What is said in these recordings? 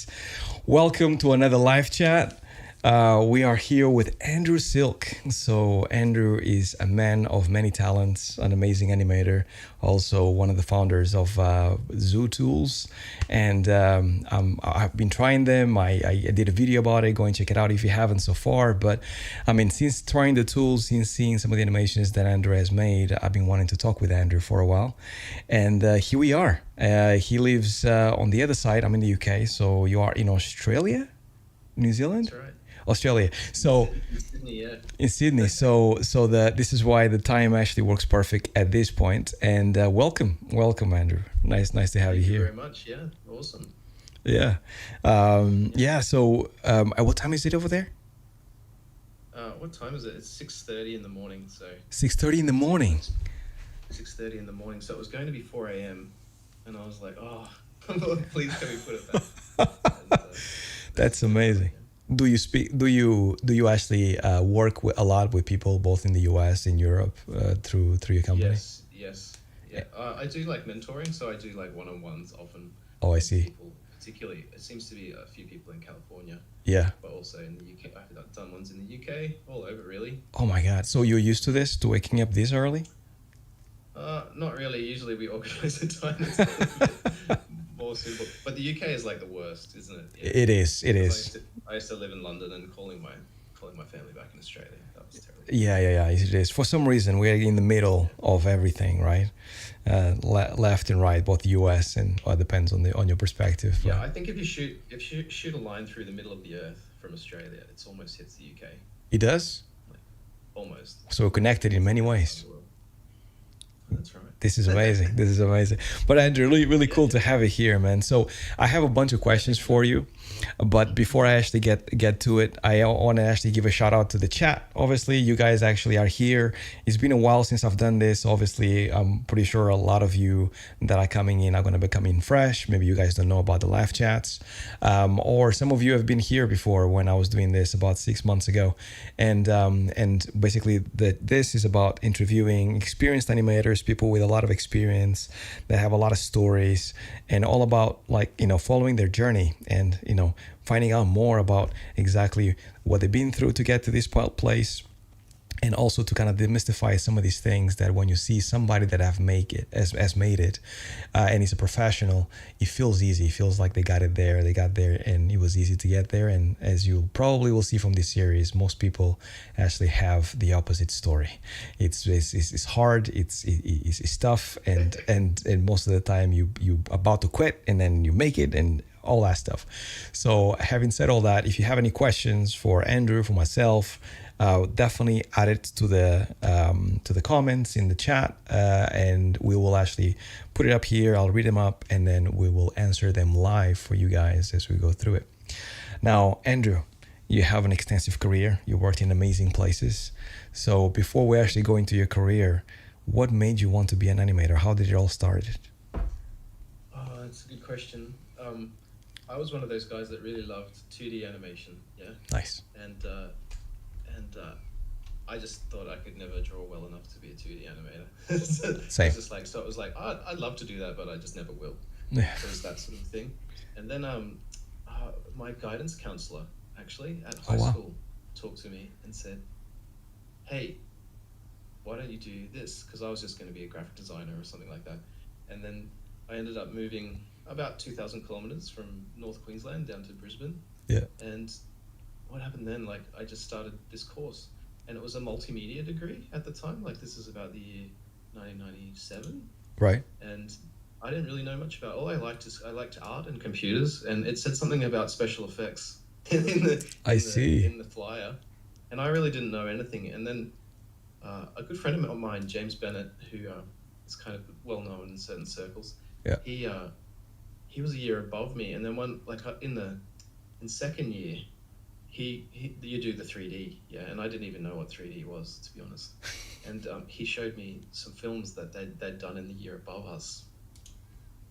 guys. Welcome to another live chat. We are here with Andrew Silke. So, Andrew is a man of many talents, an amazing animator, also one of the founders of Zoo Tools. And I've been trying them. I did a video about it. Go and check it out if you haven't so far. But I mean, since trying the tools, since seeing some of the animations that Andrew has made, I've been wanting to talk with Andrew for a while. And here we are. He lives on the other side. I'm in the UK. So you are in Australia? New Zealand? That's right. Australia. So In Sydney, yeah. in Sydney. So this is why the time actually works perfect at this point. And welcome, Andrew. Nice to have you Thank you here. very much. Yeah, awesome. Yeah, yeah. So at what time is it over there? What time is it? It's 6:30 in the morning. So 6:30 in the morning. 6:30 in the morning. So it was going to be 4 a.m. And I was like, oh, please can we put it back? And, That's amazing. Do you speak? Do you actually work with, a lot with people both in the US and Europe through your company? yes. Yeah. I do like mentoring, so I do like one-on-ones often. Oh, I with see. People, particularly, it seems to be a few people in California, Yeah. but also in the UK. I've done ones in the UK, all over really. Oh my God. So you're used to this, to waking up this early? Not really. Usually we organise a time that's a little bit more suitable. But the UK is like the worst, isn't it? Yeah. It is. It is. I used to live in London and calling my family back in Australia. That was terrible. Yeah. It is. For some reason, we're in the middle of everything, right? Left and right, both US and well, it depends on your perspective. Yeah, But I think if you shoot a line through the middle of the earth from Australia, it's almost hits the UK. it does. Almost. So we're connected in many ways. That's right. This is amazing. This is amazing. But Andrew, really cool to have you here, man. So I have a bunch of questions for you, but before I actually get to it, I want to actually give a shout out to the chat. Obviously, you guys actually are here. It's been a while since I've done this. Obviously, I'm pretty sure a lot of you that are coming in are going to be coming fresh. Maybe you guys don't know about the live chats, or some of you have been here before when I was doing this about 6 months ago, and basically this is about interviewing experienced animators, people with a lot of experience that have a lot of stories, and all about following their journey and finding out more about exactly what they've been through to get to this place, and also to kind of demystify some of these things that when you see somebody that has made it, and is a professional, it feels easy. It feels like they got there, and it was easy to get there. And as you probably will see from this series, most people actually have the opposite story. It's hard. It's tough, and most of the time you about to quit, and then you make it, and all that stuff. So having said all that, if you have any questions for Andrew, for myself, definitely add it to the comments in the chat, and we will actually put it up here. I'll read them up, and then we will answer them live for you guys as we go through it. Now, Andrew, you have an extensive career. You worked in amazing places. So before we actually go into your career, what made you want to be an animator? How did it all start? Oh, that's a good question. I was one of those guys that really loved 2D animation. Yeah. Nice. And I just thought I could never draw well enough to be a 2D animator. Same. So it was like, I'd love to do that, but I just never will. Yeah. So it was that sort of thing. And then my guidance counselor actually at high school talked to me and said, hey, why don't you do this? Because I was just going to be a graphic designer or something like that. And then I ended up moving about 2,000 kilometers from North Queensland down to Brisbane. Yeah. And what happened then? Like, I just started this course, and it was a multimedia degree at the time. Like, this is about the year 1997. Right. And I didn't really know much about. All I liked art and computers, and it said something about special effects in the flyer, and I really didn't know anything. And then a good friend of mine, James Bennett, who is kind of well known in certain circles. Yeah. He was a year above me, and then in second year, you do the 3D, yeah, and I didn't even know what 3D was, to be honest. And he showed me some films that they'd done in the year above us,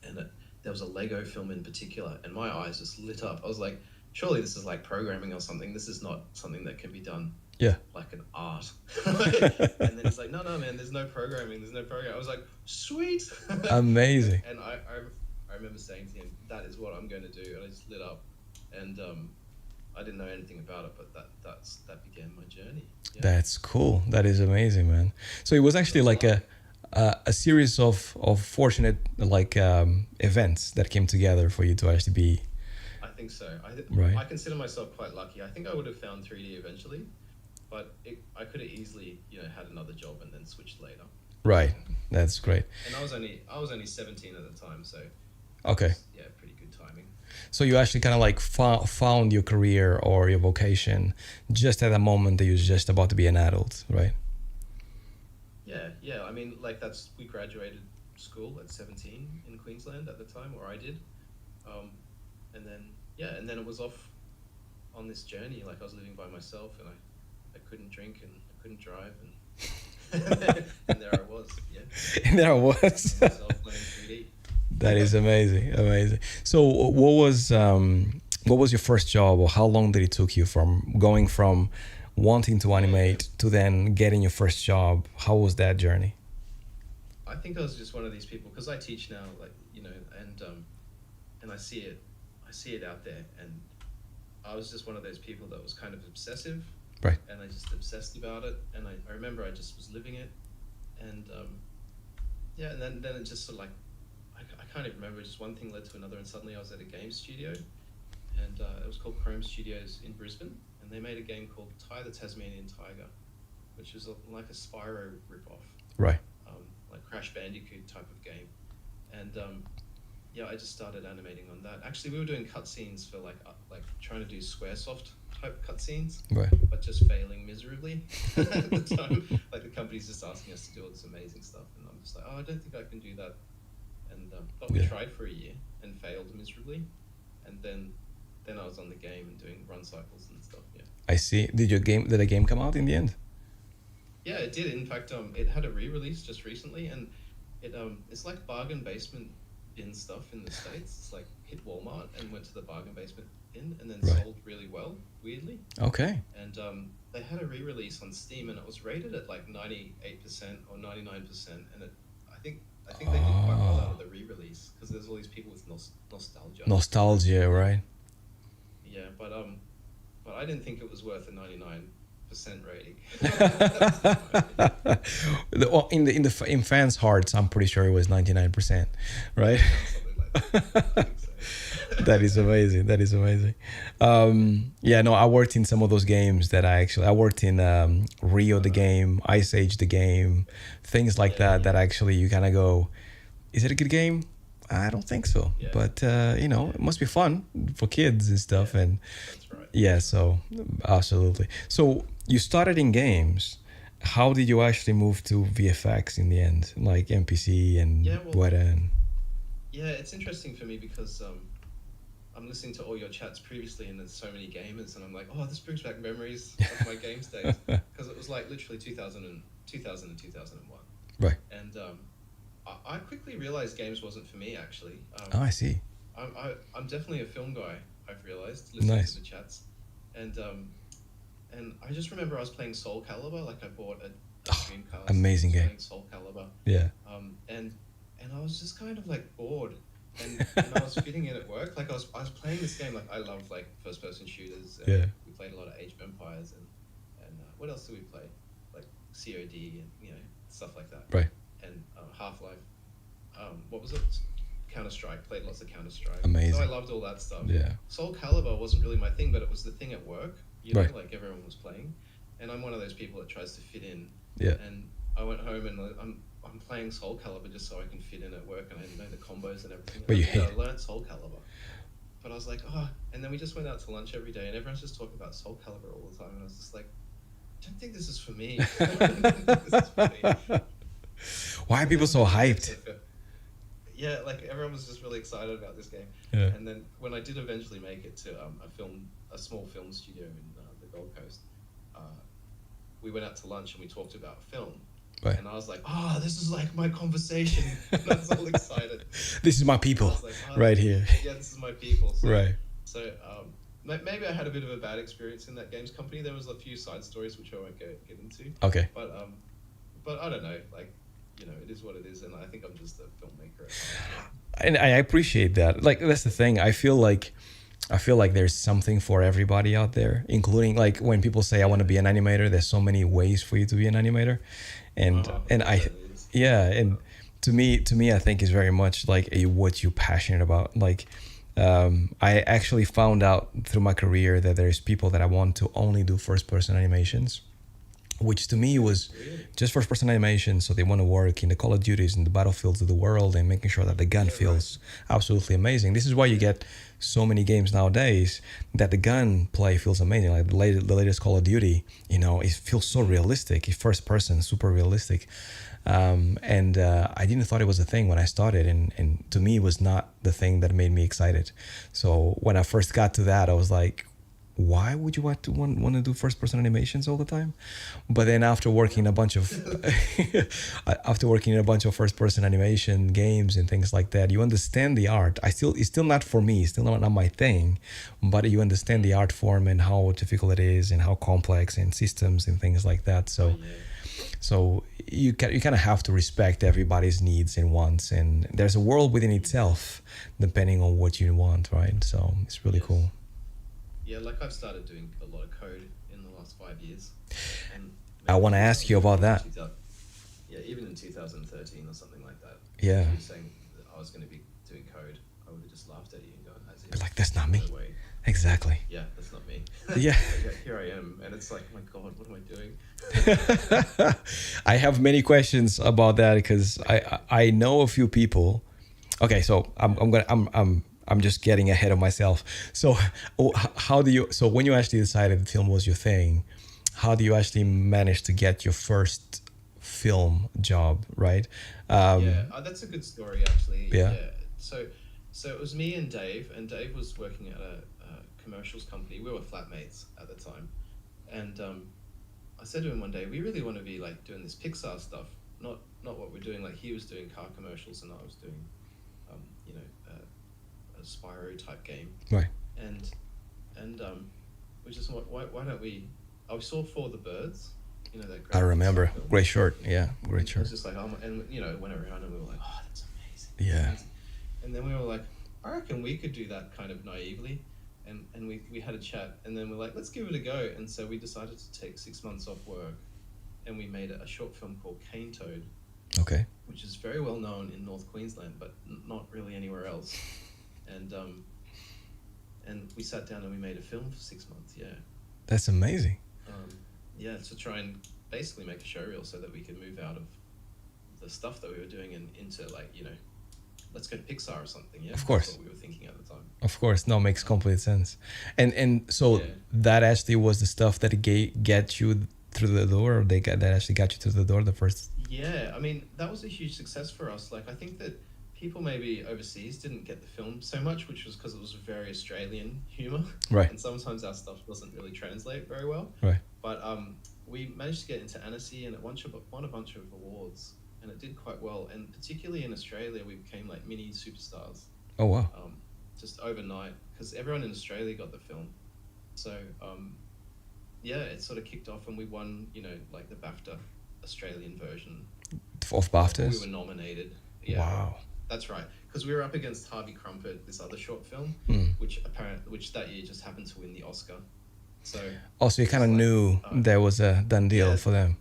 and there was a Lego film in particular, and my eyes just lit up. I was like, surely this is like programming or something. This is not something that can be done. Yeah. Like an art. And then he's like, no, man, there's no programming. I was like, sweet. Amazing. And I remember saying to him, that is what I'm going to do. And I just lit up. and I didn't know anything about it, but that began my journey. Yeah, That's cool. That is amazing, man. So it was actually that's like luck. a series of fortunate like events that came together for you to actually be I think so. right. I consider myself quite lucky. I think I would have found 3D eventually, but I could have easily, had another job and then switched later. Right. That's great. And I was only 17 at the time, so it Okay. was, yeah, pretty good timing. So you actually kind of like found your career or your vocation just at a moment that you're just about to be an adult, right? Yeah, yeah. I mean, like we graduated school at 17 in Queensland at the time, or I did. Um, and then yeah, and then it was off on this journey. Like I was living by myself, and I couldn't drink and I couldn't drive, and and there I was, yeah, And there I working was. on myself learning 3D. That is amazing, amazing. So, what was your first job, or how long did it took you from going from wanting to Yeah, yeah. animate to then getting your first job? How was that journey? I think I was just one of these people because I teach now, like and I see it out there, and I was just one of those people that was kind of obsessive, Right, and I just obsessed about it, and I remember I just was living it, and yeah, and then it just sort of like I can't even remember. Just one thing led to another, and suddenly I was at a game studio, and it was called Chrome Studios in Brisbane, and they made a game called Ty the Tasmanian Tiger, which is like a Spyro ripoff, right. like Crash Bandicoot type of game, and yeah, I just started animating on that. Actually, we were doing cutscenes for like trying to do SquareSoft type cutscenes, Right. but just failing miserably at the time. Like the company's just asking us to do all this amazing stuff, and I'm just like, oh, I don't think I can do that. And but we Yeah. tried for a year and failed miserably, and then I was on the game and doing run cycles and stuff. Yeah, I see. Did the game come out in the end? yeah, it did. In fact, it had a re-release just recently, and it's like bargain basement bin stuff in the States. It's like hit Walmart and went to the bargain basement bin, and then Right. sold really well, weirdly. Okay. And they had a re-release on Steam, and it was rated at like 98% or 99%, and I think they did quite well out Oh, of the re-release because there's all these people with nostalgia. nostalgia, right? Yeah, but I didn't think it was worth a 99% rating. That's just my opinion. Well, in fans' hearts, I'm pretty sure it was 99%, right? Something like that. I think so. That is amazing. That is amazing. Yeah, no, I worked in some of those games that I worked in Rio the Uh, game, Ice Age the game, things like yeah, that. yeah, That actually you kind of go, is it a good game? I don't think so, yeah, but yeah, it must be fun for kids and stuff. yeah. And That's right. yeah, That's right. so absolutely. So you started in games. How did you actually move to VFX in the end, like MPC and Yeah, well, Weta and yeah, it's interesting for me because I'm listening to all your chats previously, and there's so many gamers, and I'm like, oh, this brings back memories of my games days because it was like literally 2000 and 2001, right? and I quickly realized games wasn't for me actually. Oh, I see. I'm definitely a film guy. I've realized listening to Nice, the chats, and I just remember I was playing Soul Calibur. Like I bought a Dreamcast and amazing was game. playing Soul Calibur, Yeah, and I was just kind of like bored, and I was fitting in at work. Like I was playing this game. Like I love like first person shooters, and yeah, we played a lot of Age of Empires, and what else do we play? Like COD and stuff like that, right. and Half Life. What was it? Counter Strike. Played lots of Counter Strike. So I Amazing. loved all that stuff. Yeah, Soul Calibur wasn't really my thing, but it was the thing at work. right. Like everyone was playing, and I'm one of those people that tries to fit in. Yeah, And I went home and I'm playing Soul Calibur just so I can fit in at work, and I know the combos and everything. but you And hate I it. learned Soul Calibur, but I was like, oh. And then we just went out to lunch every day, and everyone's just talking about Soul Calibur all the time, and I was just like, I don't think this is for me. I don't think this is for me. Why are And people then so when I did hyped? yeah, like everyone was just really excited about this game. Yeah, And then when I did eventually make it to a small film studio in the Gold Coast, uh, we went out to lunch and we talked about film. right. And I was like, oh, this is like my conversation. And I was all excited. This is my I people, was like, oh, right here. yeah, this is my people. Right. So maybe I had a bit of a bad experience in that games company. There was a few side stories which I won't get into. Okay. But I don't know, like, it is what it is. And I think I'm just a filmmaker at heart. And I appreciate that. Like that's the thing. I feel like I feel like there's something for everybody out there, including like when people say I want to be an animator, there's so many ways for you to be an animator. And Yeah, I it is. yeah, and to me I think is very much like what you're passionate about. Like I actually found out through my career that there's people that I want to only do first person animations, which to me was Really? just first person animation. So they want to work in the Call of Duties and the battlefields of the world and making sure that the gun Yeah, right. feels absolutely amazing. This is why you Yeah. get so many games nowadays that the gun play feels amazing. Like the latest Call of Duty, it feels so Mm. realistic. It's first person, super realistic. And I didn't thought it was a thing when I started, and to me, it was not the thing that made me excited. So when I first got to that, I was like, why would you want to do first person animations all the time? But then after Yeah. working a bunch of after working in a bunch of first person animation games and things like that, you understand the art. It's still not for me, it's still not my thing, but you understand the Mm. art form and how difficult it is and how complex and systems and things like that. Oh So yeah. so you kind of have to respect everybody's needs and wants, and there's a world within Yeah. itself depending on what you want, right? So it's really Yes. cool. Yeah, like I've started doing a lot of code in the last 5 years, and I man, want to even ask you about even in that. 2000, yeah, even in 2013 or something like that, Yeah, if you'd saying that I was going to be doing code, I would have just laughed at you and gone, as but if like that's not there's me. no way. Exactly. Yeah, that's not me. Yeah. But yeah, here I am, and it's like, oh my God, what am I doing? I have many questions about that because I know a few people. Okay, so Yeah. I'm just getting ahead of myself. So how do you, so when you actually decided that film was your thing, how do you actually Mm. manage to get your first film job, right? Yeah, Um, that's a good story actually. yeah. Yeah, so it was me and Dave was working at a commercials company. We were flatmates at the time, and I said to him one day, we really want to be like doing this Pixar stuff, not what we're doing. Like he was doing car commercials and I was doing, um, you know, a Spyro type game, Right. and we just why don't we? I saw For the Birds, that I great Pixar remember. film, Great short. Yeah, great and I short. was just like, and went around and we were like, oh, that's amazing, that's Yeah. amazing. And then we were like, I reckon we could do that kind of naively. And we had a chat, and then we're like, let's give it a go. And so we decided to take 6 months off work, and we made a short film called Cane Toad, Okay. which is very well known in North Queensland, but not really anywhere else. And we sat down and we made a film for 6 months. Yeah, That's amazing. yeah, to try and basically make a show reel so that we could move out of the stuff that we were doing and into like let's go to Pixar or something. Yeah, Of that's course. what we were thinking at the time. Of course. No, makes Um, complete sense. And so yeah. that actually was the stuff that get you through the door, or that actually got you through the door the first. Yeah, I mean, that was a huge success for us. Like, I think that people maybe overseas didn't get the film so much, which was because it was very Australian humor, Right. and sometimes our stuff doesn't really translate very well. Right. But we managed to get into Annecy and won a bunch of awards, and it did quite well. And particularly in Australia, we became like mini superstars Oh wow. um, just overnight because everyone in Australia got the film. So yeah, it sort of kicked off, and we won, like the BAFTA Australian version, Of or we BAFTAs. were nominated. Yeah, Wow. that's right. Because we were up against Harvey Crumpet, this other short film, Mm. which that year just happened to win the Oscar. So Also, you it kind was of like, knew there was a done deal yeah, for them.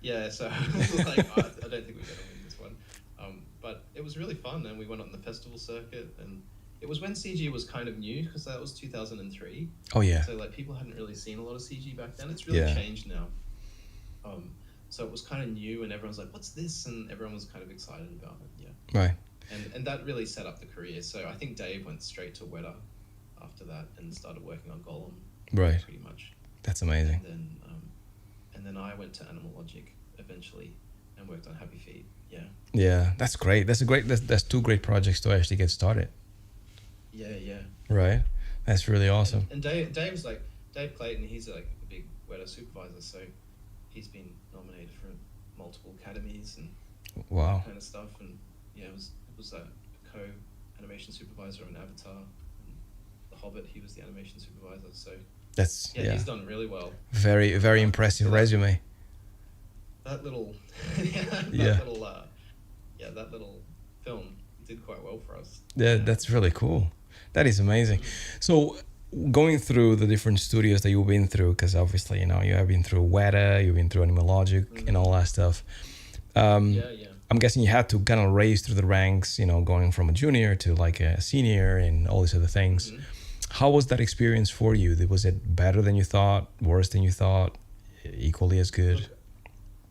yeah. So it was like, I don't think we're gonna win this one. But it was really fun, and we went on the festival circuit, and it was when CG was kind of new because that was 2003. Oh yeah. So like people hadn't really seen a lot of CG back then. It's really Yeah. changed now. So it was kind of new, and everyone's like, "What's this?" And everyone was kind of excited about it. Yeah, Right. and that really set up the career. So I think Dave went straight to Weta after that and started working on Gollum, Right. pretty much. That's amazing. And then I went to Animal Logic eventually and worked on Happy Feet. Yeah, Yeah, that's great. That's two great projects to actually get started. yeah, yeah. Right. That's really awesome. And Dave's like Dave Clayton. He's like a big Weta supervisor, so he's been nominated for multiple academies and Wow. kind of stuff. And yeah, it was a co animation supervisor on Avatar and The Hobbit. He was the animation supervisor. So That's yeah, yeah. he's done really well. Very very impressive So resume. that little yeah, Yeah. that little film did quite well for us. Yeah, Yeah. that's really cool. That is amazing. So going through the different studios that you've been through, because obviously you have been through Weta, you've been through Animalogic and all that stuff. Yeah, yeah. I'm guessing you had to kind of raise through the ranks, going from a junior to like a senior and all these other things. How was that experience for you? Was it better than you thought, worse than you thought, equally as good? Look,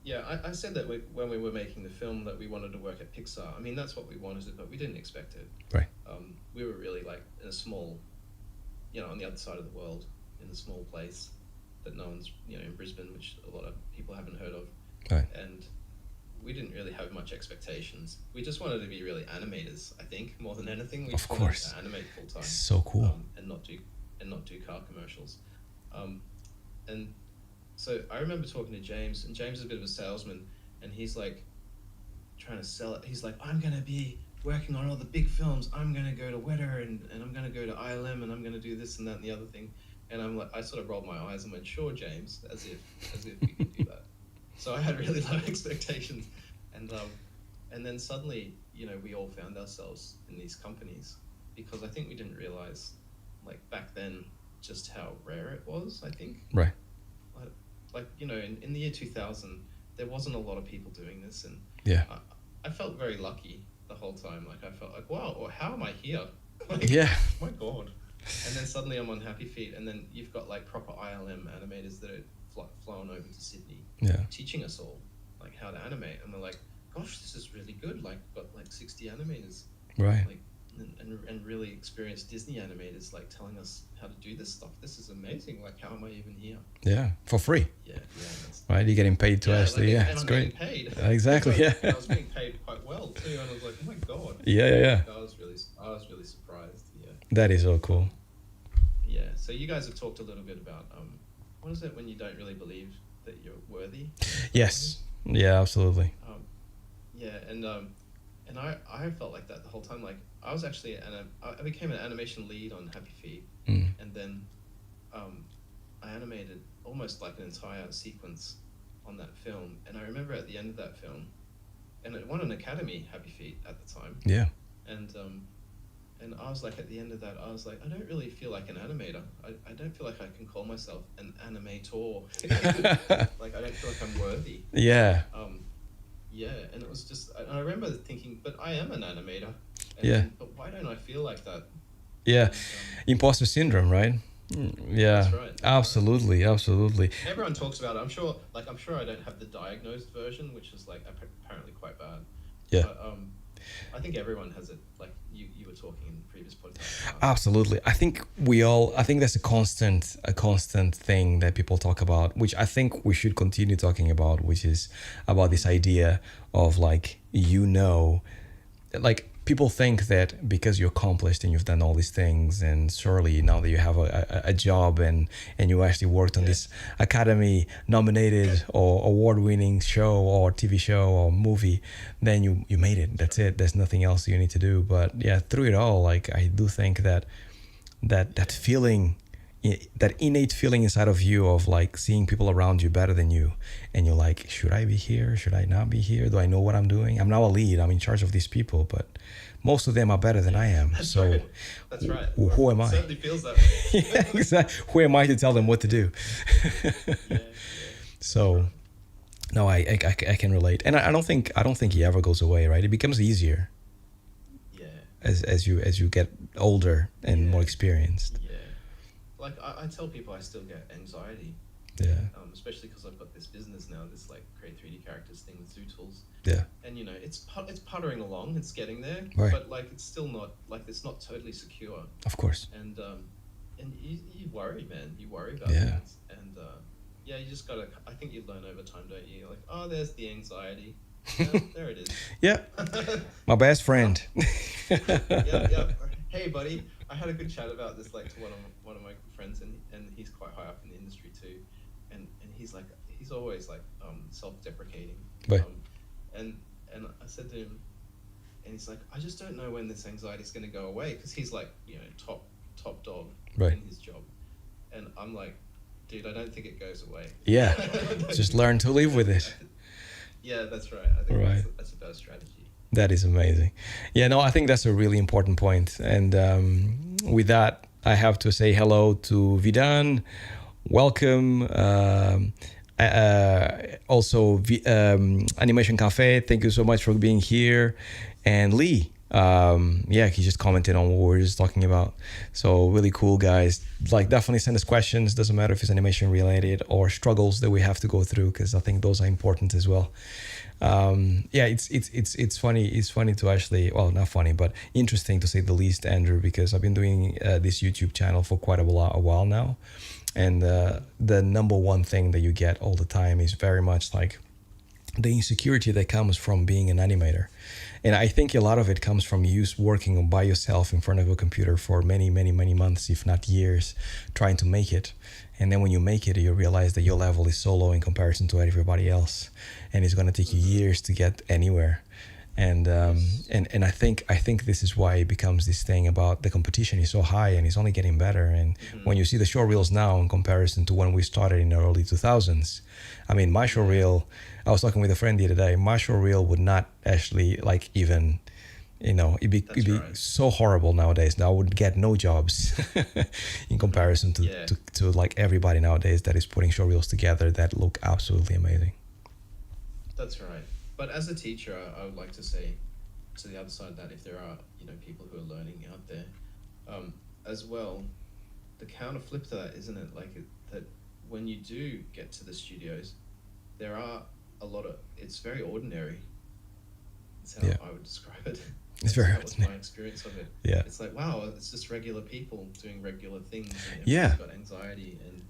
yeah, I said that when we were making the film that we wanted to work at Pixar. I mean, that's what we wanted, but we didn't expect it. Right. We were really like in a small, on the other side of the world, in a small place that no one's, in Brisbane, which a lot of people haven't heard of. Right. And we didn't really have much expectations. We just wanted to be really animators, I think, more than anything. We Of just course. wanted to animate full time. So cool. And not do car commercials. And so I remember talking to James, and James is a bit of a salesman, and he's like trying to sell it. He's like, I'm gonna be working on all the big films. I'm gonna go to Weta and I'm gonna go to ILM and I'm gonna do this and that and the other thing. And I'm like, I sort of rolled my eyes and went, sure, James, as if we could do that. So I had really low expectations, and then suddenly, we all found ourselves in these companies because I think we didn't realize, like back then, just how rare it was. I think, Right. like in the year 2000, there wasn't a lot of people doing this, and Yeah. I felt very lucky the whole time. Like I felt like, wow, or how am I here? Like, Yeah. my God. And then suddenly I'm on Happy Feet, and then you've got like proper ILM animators that are flown over to Sydney, Yeah. teaching us all like how to animate, and we're like, gosh, this is really good. Like got like 60 animators, Right. like and really experienced Disney animators like telling us how to do this stuff. This is amazing. Like, how am I even here? Yeah. For free. Yeah, that's, Right. You're getting paid to actually. like, Yeah. and It's I'm great. getting paid. Exactly. Yeah. I was being paid quite well too, and I was like, oh my God. Yeah. I was really surprised. Yeah. That is so cool. Yeah. So you guys have talked a little bit about what is it when you don't really believe that you're worthy? Yes. Yeah. Absolutely. Yeah, and I felt like that the whole time. Like I was actually I became an animation lead on Happy Feet, and then I animated almost like an entire sequence on that film. And I remember at the end of that film, and it won an Academy, Happy Feet, at the time. Yeah. And I was like, at the end of that, I was like, I don't really feel like an animator. I don't feel like I can call myself an animator. Like, I don't feel like I'm worthy. Yeah. Yeah, and it was just, I remember thinking, but I am an animator. Yeah. But why don't I feel like that? Yeah. And, Imposter syndrome, right? Yeah. That's right. Absolutely. Absolutely. everyone talks about it. I'm sure I don't have the diagnosed version, which is like apparently quite bad. Yeah. But, I think everyone has it. Like you were talking in the previous podcast. Absolutely. I think that's a constant thing that people talk about, which I think we should continue talking about, which is about this idea of like, like people think that because you're accomplished and you've done all these things, and surely now that you have a job and you actually worked on this Academy nominated or award-winning show or TV show or movie, then you made it. That's it. There's nothing else you need to do. But yeah, through it all, like I do think that feeling, that innate feeling inside of you of like seeing people around you better than you, and you're like, should I be here? Should I not be here? Do I know what I'm doing? I'm now a lead. I'm in charge of these people, but most of them are better than I am. That's so right. That's right. Who am I? It certainly feels that way. Yeah, exactly. Who am I to tell them what to do? Yeah. So no, I can relate, and I don't think it ever goes away, right? It becomes easier Yeah. as you get older and more experienced. Yeah. Like I tell people I still get anxiety. Yeah. Especially because I've got this business now, this like create 3D characters thing with Zoo Tools. Yeah. And it's puttering along, it's getting there, Right. but like it's still not like it's not totally secure. Of course. And you worry, man. You worry about Yeah. things. And yeah, you just gotta. I think you learn over time, don't you? Like, oh, there's the anxiety. Yeah, there it is. Yeah. My best friend. Yeah. Hey, buddy. I had a good chat about this like to one of my friends, and he's quite high up in the industry too, and he's like he's always like self-deprecating. Right. And I said to him, and he's like, I just don't know when this anxiety is going to go away, because he's like, top dog Right. in his job, and I'm like, dude, I don't think it goes away. Yeah. Just learn to live with it. Yeah, that's right. I think Right. that's a better strategy. That is amazing. Yeah, no, I think that's a really important point. And with that, I have to say hello to Vidan. Welcome. Also, Animation Cafe, thank you so much for being here. And Lee, yeah, he just commented on what we were just talking about. So really cool, guys. Like, definitely send us questions. Doesn't matter if it's animation related or struggles that we have to go through, because I think those are important as well. Yeah, it's funny. It's funny to actually, well, not funny, but interesting to say the least, Andrew, because I've been doing this YouTube channel for quite a while now, and the number one thing that you get all the time is very much like the insecurity that comes from being an animator. And I think a lot of it comes from you working by yourself in front of a computer for many months, if not years, trying to make it. And then when you make it, you realize that your level is so low in comparison to everybody else, and it's going to take you years to get anywhere. And I think this is why it becomes this thing about the competition is so high and it's only getting better. And when you see the short reels now in comparison to when we started in the early 2000s, I mean, my short reel, I was talking with a friend the other day, my short reel would not actually like even, it'd be right. so horrible nowadays. Now I would get no jobs in comparison to, Yeah. to like everybody nowadays that is putting short reels together that look absolutely amazing. That's right. But as a teacher, I would like to say to the other side that if there are, people who are learning out there, as well, the counter flip to that, isn't it? Like that when you do get to the studios, there are a lot of, it's very ordinary. That's how Yeah. I would describe it. It's very That was my ordinary. experience of it. Yeah. It's like, wow, it's just regular people doing regular things, and Yeah. everyone's got anxiety, and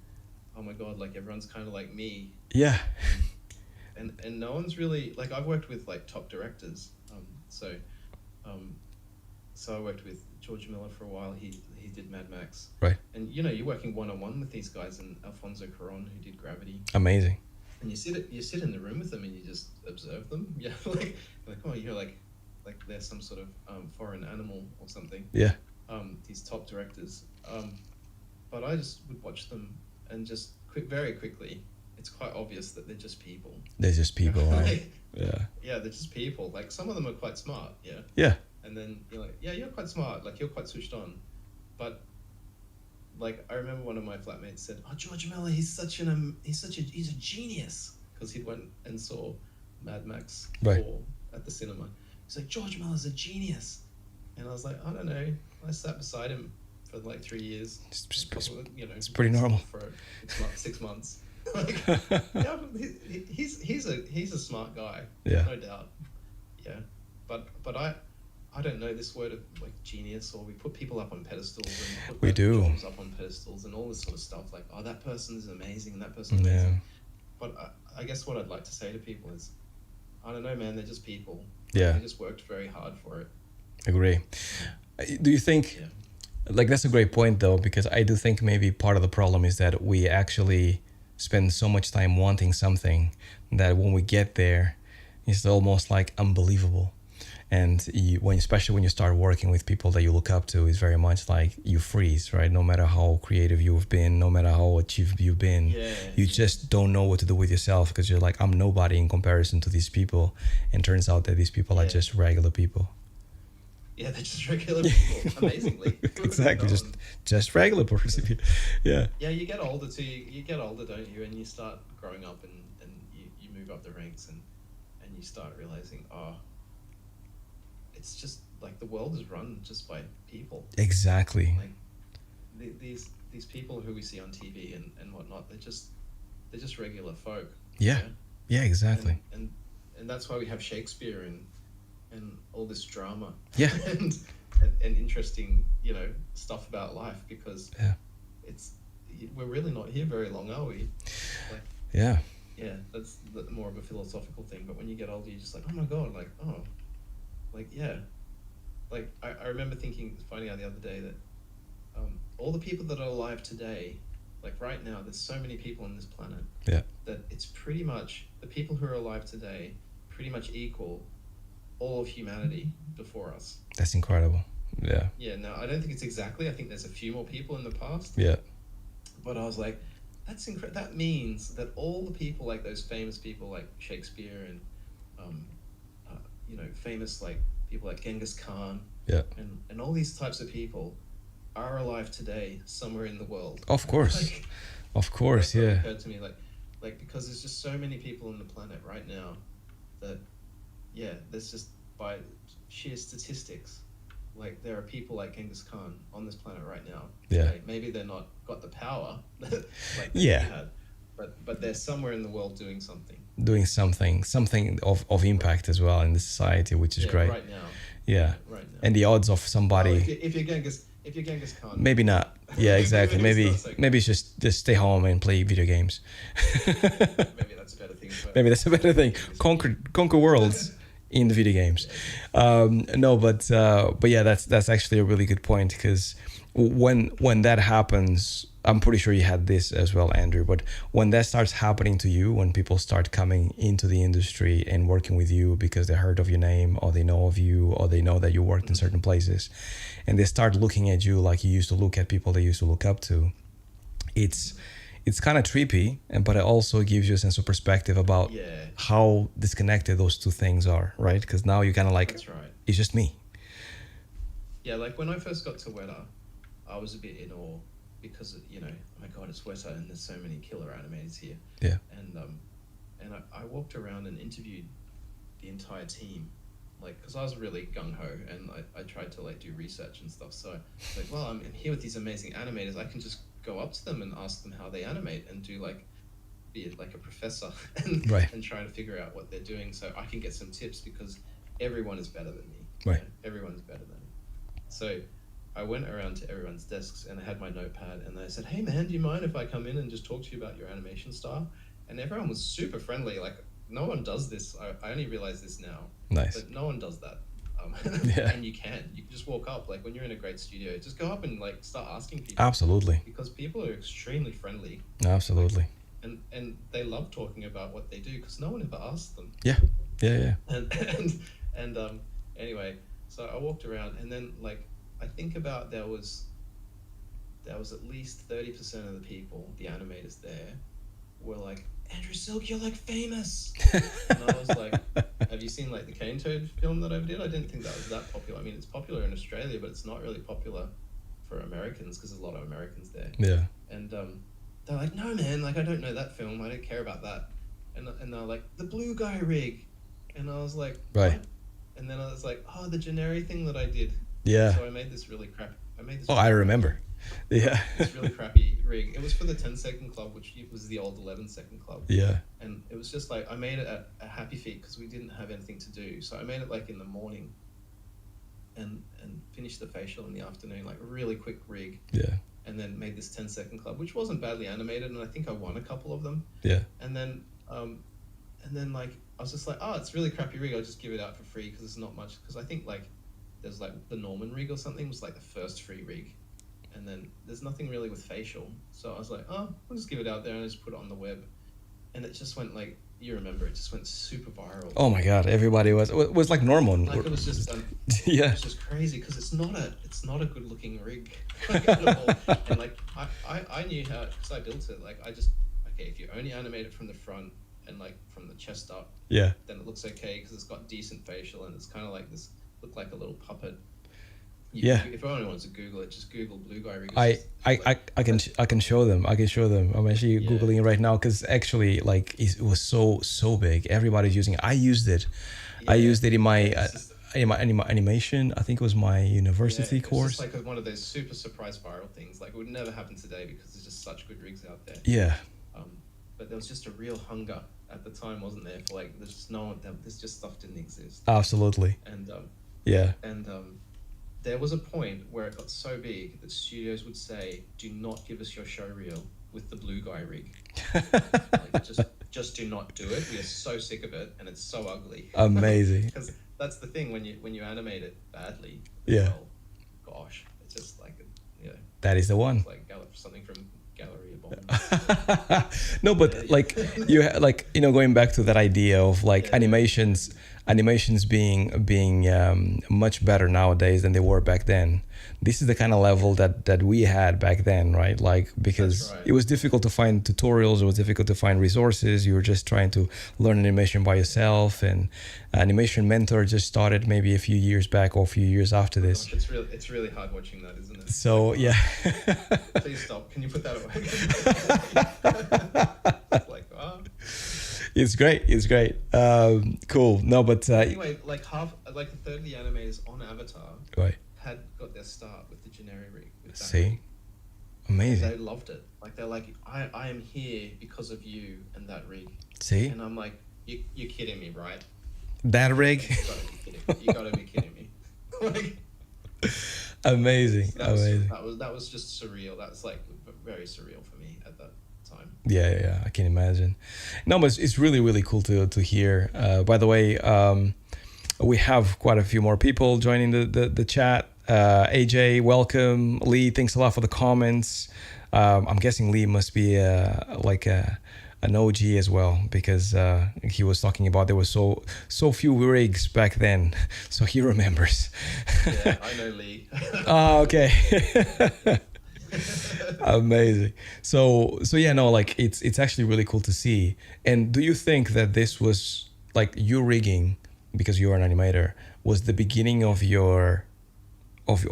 oh my God, like everyone's kind of like me, Yeah. and no one's really like, I've worked with like top directors, um, so I worked with George Miller for a while. He did Mad Max, Right. and you're working one on one with these guys, and Alfonso Cuarón, who did Gravity, Amazing. and you sit in the room with them and you just observe them, yeah, like oh, you're like they're some sort of foreign animal or something. Yeah. These top directors, but I just would watch them and just very quickly, it's quite obvious that they're just people. They're just people, right? Like, Yeah. yeah, they're just people. Like some of them are quite smart, yeah. Yeah. And then you're like, yeah, you're quite smart. Like you're quite switched on. But like I remember one of my flatmates said, "Oh, George Miller, he's a genius," because he went and saw Mad Max Right. 4 at the cinema. He's like, "George Miller's a genius," and I was like, I don't know. I sat beside him for like 3 years. It's pretty normal. For 6 months. Like, yeah, he's a smart guy. Yeah. No doubt. Yeah, but I don't know this word of like genius, or we put people up on pedestals and put We like, do. jobs up on pedestals and all this sort of stuff. Like, oh, that person is amazing and that person's Yeah. amazing. But I guess what I'd like to say to people is, I don't know, man. They're just people. Yeah. They just worked very hard for it. Agree. Do you think, Yeah. like, that's a great point though, because I do think maybe part of the problem is that we actually spend so much time wanting something that when we get there, it's almost like unbelievable. And especially when you start working with people that you look up to, it's very much like you freeze, right? No matter how creative you've been, no matter how achieved you've been, Yeah. you just don't know what to do with yourself, because you're like, I'm nobody in comparison to these people. And turns out that these people are Yeah. just regular people. Yeah, they're just regular people. Amazingly. Exactly, just regular person. Yeah. Yeah, you get older too. You get older, don't you? And you start growing up, and you move up the ranks, and you start realizing, oh, it's just like the world is run just by people. Exactly. Like these people who we see on TV and whatnot, they're just regular folk. Yeah. Yeah, exactly. And that's why we have Shakespeare and all this drama. Yeah. and interesting, stuff about life, because Yeah. we're really not here very long, are we? Like, Yeah. yeah, that's more of a philosophical thing. But when you get older, you're just like, oh my God, like, oh, like, yeah. Like, I remember finding out the other day that all the people that are alive today, like right now, there's so many people on this planet. Yeah. That it's pretty much, the people who are alive today pretty much equal all of humanity before us. That's incredible. Yeah. Yeah, no, I don't think it's exactly. I think there's a few more people in the past. Yeah. But I was like, that's incredible. That means that all the people, like those famous people like Shakespeare and, famous like people like Genghis Khan, Yeah. and all these types of people, are alive today somewhere in the world. Of course. Like Of that's course, what yeah. occurred to me. Like because there's just so many people on the planet right now that yeah, there's just by sheer statistics, like there are people like Genghis Khan on this planet right now Yeah. today. Maybe they're not got the power like that he Yeah. had, but they're somewhere in the world doing something. Doing something of Right. impact as well in the society, which is Yeah, great. right now. Yeah. Yeah, right now. And the odds of Well, somebody, if you're Genghis Khan, maybe maybe not. not. Yeah, exactly. Maybe it's not Maybe so good. maybe it's just stay home and play video games. Maybe that's a better thing Maybe that's a better for thing. Genghis Khan. Conquer worlds in the video games. Yeah, No, but yeah, that's actually a really good point, because when that happens, I'm pretty sure you had this as well, Andrew. But when that starts happening to you, when people start coming into the industry and working with you because they heard of your name, or they know of you, or they know that you worked in Mhm. certain places, and they start looking at you like you used to look at people they used to look up to, it's it's kind of trippy, and but it also gives you a sense of perspective about Yeah, how disconnected those two things are, right? Because now you're kind of like, that's right. it's just me. Yeah, like when I first got to Weta, I was a bit in awe because oh my God, it's Weta and there's so many killer animators here. Yeah. And I walked around and interviewed the entire team, like because I was really gung ho and I tried to like do research and stuff. So like, well, I'm here with these amazing animators. I can just go up to them and ask them how they animate and do like be like a professor Right. and try to figure out what they're doing so I can get some tips because everyone is better than me. Right. Everyone's better than me. So I went around to everyone's desks and I had my notepad and I said, "Hey man, do you mind if I come in and just talk to you about your animation style?" And everyone was super friendly. Like no one does this. I only realize this now, Nice. but no one does that. Um, Yeah. and you can just walk up like when you're in a great studio, just go up and like start asking people Absolutely. because people are extremely friendly. Like Absolutely. and they love talking about what they do because no one ever asks them. Yeah. Yeah. Yeah. And and anyway, so I walked around and then like I think about there was at least 30% of the people, the animators there, were like, "Andrew Silke, you're like famous." And I was like, "Have you seen like the Cane Toad film that I did? I didn't think that was that popular. I mean, it's popular in Australia, but it's not really popular for Americans because there's a lot of Americans there." Yeah. And they're like, "No, man, like I don't know that film. I don't care about that." And they're like, "The Blue Guy rig," and I was like, Right. "What?" And then I was like, "Oh, the generic thing that I did." Yeah. So I made this really crap. I made this. Oh, Really I crappy, remember. Yeah. this really crappy rig. It was for the 10-second club, which was the old 11-second club, Yeah. and it was just like I made it at a Happy Feet because we didn't have anything to do. So I made it like in the morning, and finished the facial in the afternoon, like a really quick rig, Yeah. and then made this 10-second club, which wasn't badly animated, and I think I won a couple of them. Yeah. And then like I was just like, oh, it's really crappy rig. I'll just give it out for free because it's not much. Because I think like there's like the Norman rig or something was like the first free rig, and then there's nothing really with facial. So I was like, oh, I'll just give it out there and I just put it on the web, and it just went like you remember it just went super viral. Oh my God! Everybody was like normal. Like it was just Yeah. it's just crazy because it's not a good looking rig like, at all. And like I knew how because I built it. Like I just okay if you only animate it from the front and like from the chest up, Yeah. then it looks okay because it's got decent facial and it's kind of like this look like a little puppet. Yeah. If anyone wants to Google it, just Google Blue Guy rig. It's I, just, I, like, I can show them. I can show them. I'm actually Yeah. googling it right now because actually, like, it was so big. Everybody's using it. I used it. I yeah, used it in my it's just- in my animation. I think it was my university it's course. just like one of those super surprise viral things. Like it would never happen today because there's just such good rigs out there. Yeah. But there was just a real hunger at the time, wasn't there? For like, there's just no one. There's just stuff didn't exist. Absolutely. And Yeah. there was a point where it got so big that studios would say, "Do not give us your show reel with the Blue Guy rig. Like, just do not do it. We are so sick of it, and it's so ugly." Amazing. Because that's the thing when you animate it badly. Yeah. Well, gosh, it's just like That is the one. it's like something from Gallery of Bombs. No, but like going back to that idea of like Yeah. animations being much better nowadays than they were back then. This is the kind of level that we had back then, right? Like, That's because right. it was difficult to find tutorials, it was difficult to find resources. You were just trying to learn animation by yourself, and Animation Mentor just started maybe a few years back or a few years after Oh my this. gosh, it's really hard watching that, isn't it? It's like, So yeah. please stop. Can you put that away? Can you put that away? It's like, It's great. It's great. Cool. No, but anyway, like a third of the animators on Avatar right. had got their start with the generic rig, with that See, rig. amazing. They loved it. Like they're like, I am here because of you and that rig. See, And I'm like, you're kidding me, right? that rig. You gotta be kidding me. You gotta be kidding me. Like, Amazing. Amazing. that was just surreal. That's like very surreal for me at that time. Yeah. I can imagine. No, but it's really, really cool to hear. By the way, we have quite a few more people joining the chat. AJ, welcome. Lee, thanks a lot for the comments. I'm guessing Lee must be like an OG as well, because he was talking about there was so few rigs back then, so he remembers. Yeah, I know Lee. Oh, okay. Amazing. So yeah, no, like it's actually really cool to see. And do you think that this was like you rigging, because you're an animator, was the beginning of your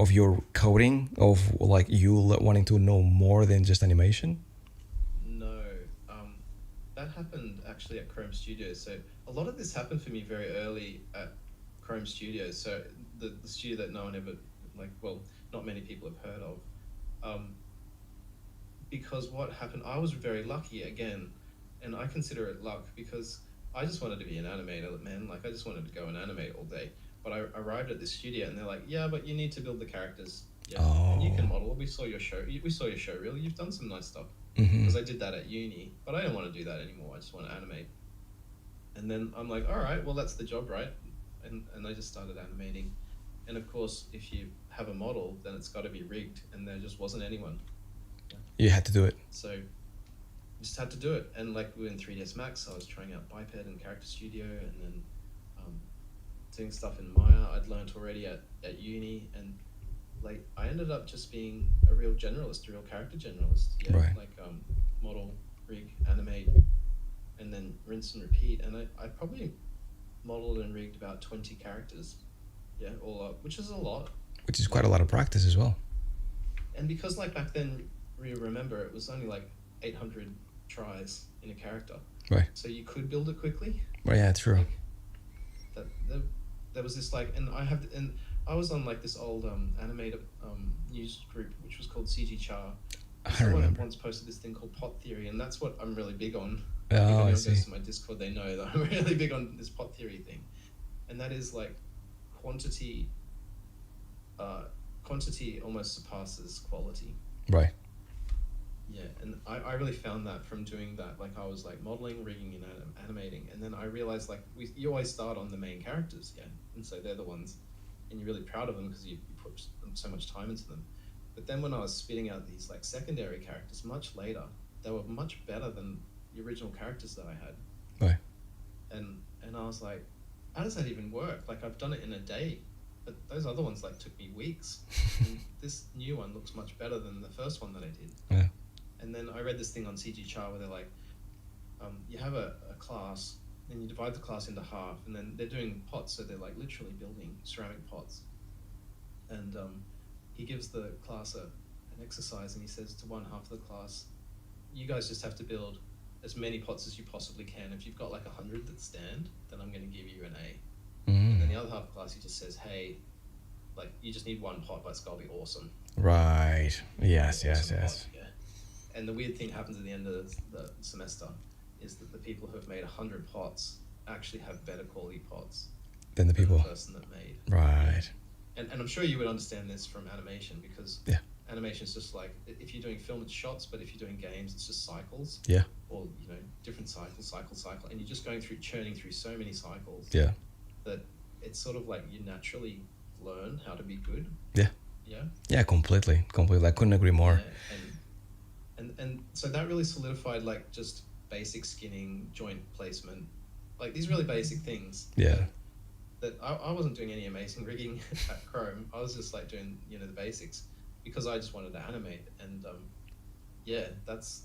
your coding, of like you wanting to know more than just animation? No, that happened actually at Chrome Studios. So a lot of this happened for me very early at Chrome Studios. So the studio that no one ever, like, well, not many people have heard of. Because what happened, I was very lucky again, and I consider it luck because I just wanted to be an animator, man. Like, I just wanted to go and animate all day. But I arrived at this studio, and they're like, "Yeah, but you need to build the characters. Yeah, and you can Oh. model. We saw your show. We saw your show reel. You've done some nice stuff." Mm-hmm. Because I did that at uni, but I don't want to do that anymore. I just want to animate. And then I'm like, "All right, well, that's the job, right?" And I just started animating. And of course, if you have a model, then it's got to be rigged, and there just wasn't anyone. You had to do it. So just had to do it. And like we were in 3ds Max, I was trying out Biped and Character Studio, and then doing stuff in Maya I'd learned already at uni. And like I ended up just being a real generalist, a real character generalist. Yeah, Right. like model, rig, animate, and then rinse and repeat. And I probably modeled and rigged about 20 characters, yeah, all up, which is a lot. Which is quite a lot of practice as well. And because like back then, remember, it was only like 800 tries in a character, Right. so you could build it quickly. Well, yeah, true. Like there was this like, and I was on like this old animator news group which was called CG Char. I Someone remember. once posted this thing called pot theory, and that's what I'm really big on. Oh, If I anyone see. goes to my Discord, they know that I'm really big on this pot theory thing, and that is like quantity. Quantity almost surpasses quality. Right. Yeah, and I really found that from doing that. Like I was like modeling, rigging, and animating, and then I realized like you always start on the main characters, yeah, and so they're the ones, and you're really proud of them because you put so much time into them. But then when I was spitting out these like secondary characters much later, they were much better than the original characters that I had. Right. And I was like, how does that even work? Like I've done it in a day, but those other ones like took me weeks. And this new one looks much better than the first one that I did. Yeah. And then I read this thing on CG Char where they're like, you have a class, and you divide the class into half, and then they're doing pots, so they're like literally building ceramic pots. And he gives the class an exercise, and he says to one half of the class, you guys just have to build as many pots as you possibly can. If you've got like 100 that stand, then I'm going to give you an A. And then the other half of the class, he just says, hey, like you just need one pot, but it's got to be awesome. Right. Yes. Awesome Yes. pot, yeah. And the weird thing happens at the end of the semester is that the people who have made 100 pots actually have better quality pots Then the than people. the person that made. Right. And I'm sure you would understand this from animation, because Yeah. animation is just like, if you're doing film, it's shots, but if you're doing games, it's just cycles. Yeah. Or, different cycle. And you're just churning through so many cycles. Yeah. That it's sort of like you naturally learn how to be good. Yeah. Yeah. Yeah. Completely. I couldn't agree more. Yeah, and so that really solidified like just basic skinning, joint placement, like these really basic things. Yeah. that that I wasn't doing any amazing rigging at Chrome. I was just like doing, the basics because I just wanted to animate. And yeah, that's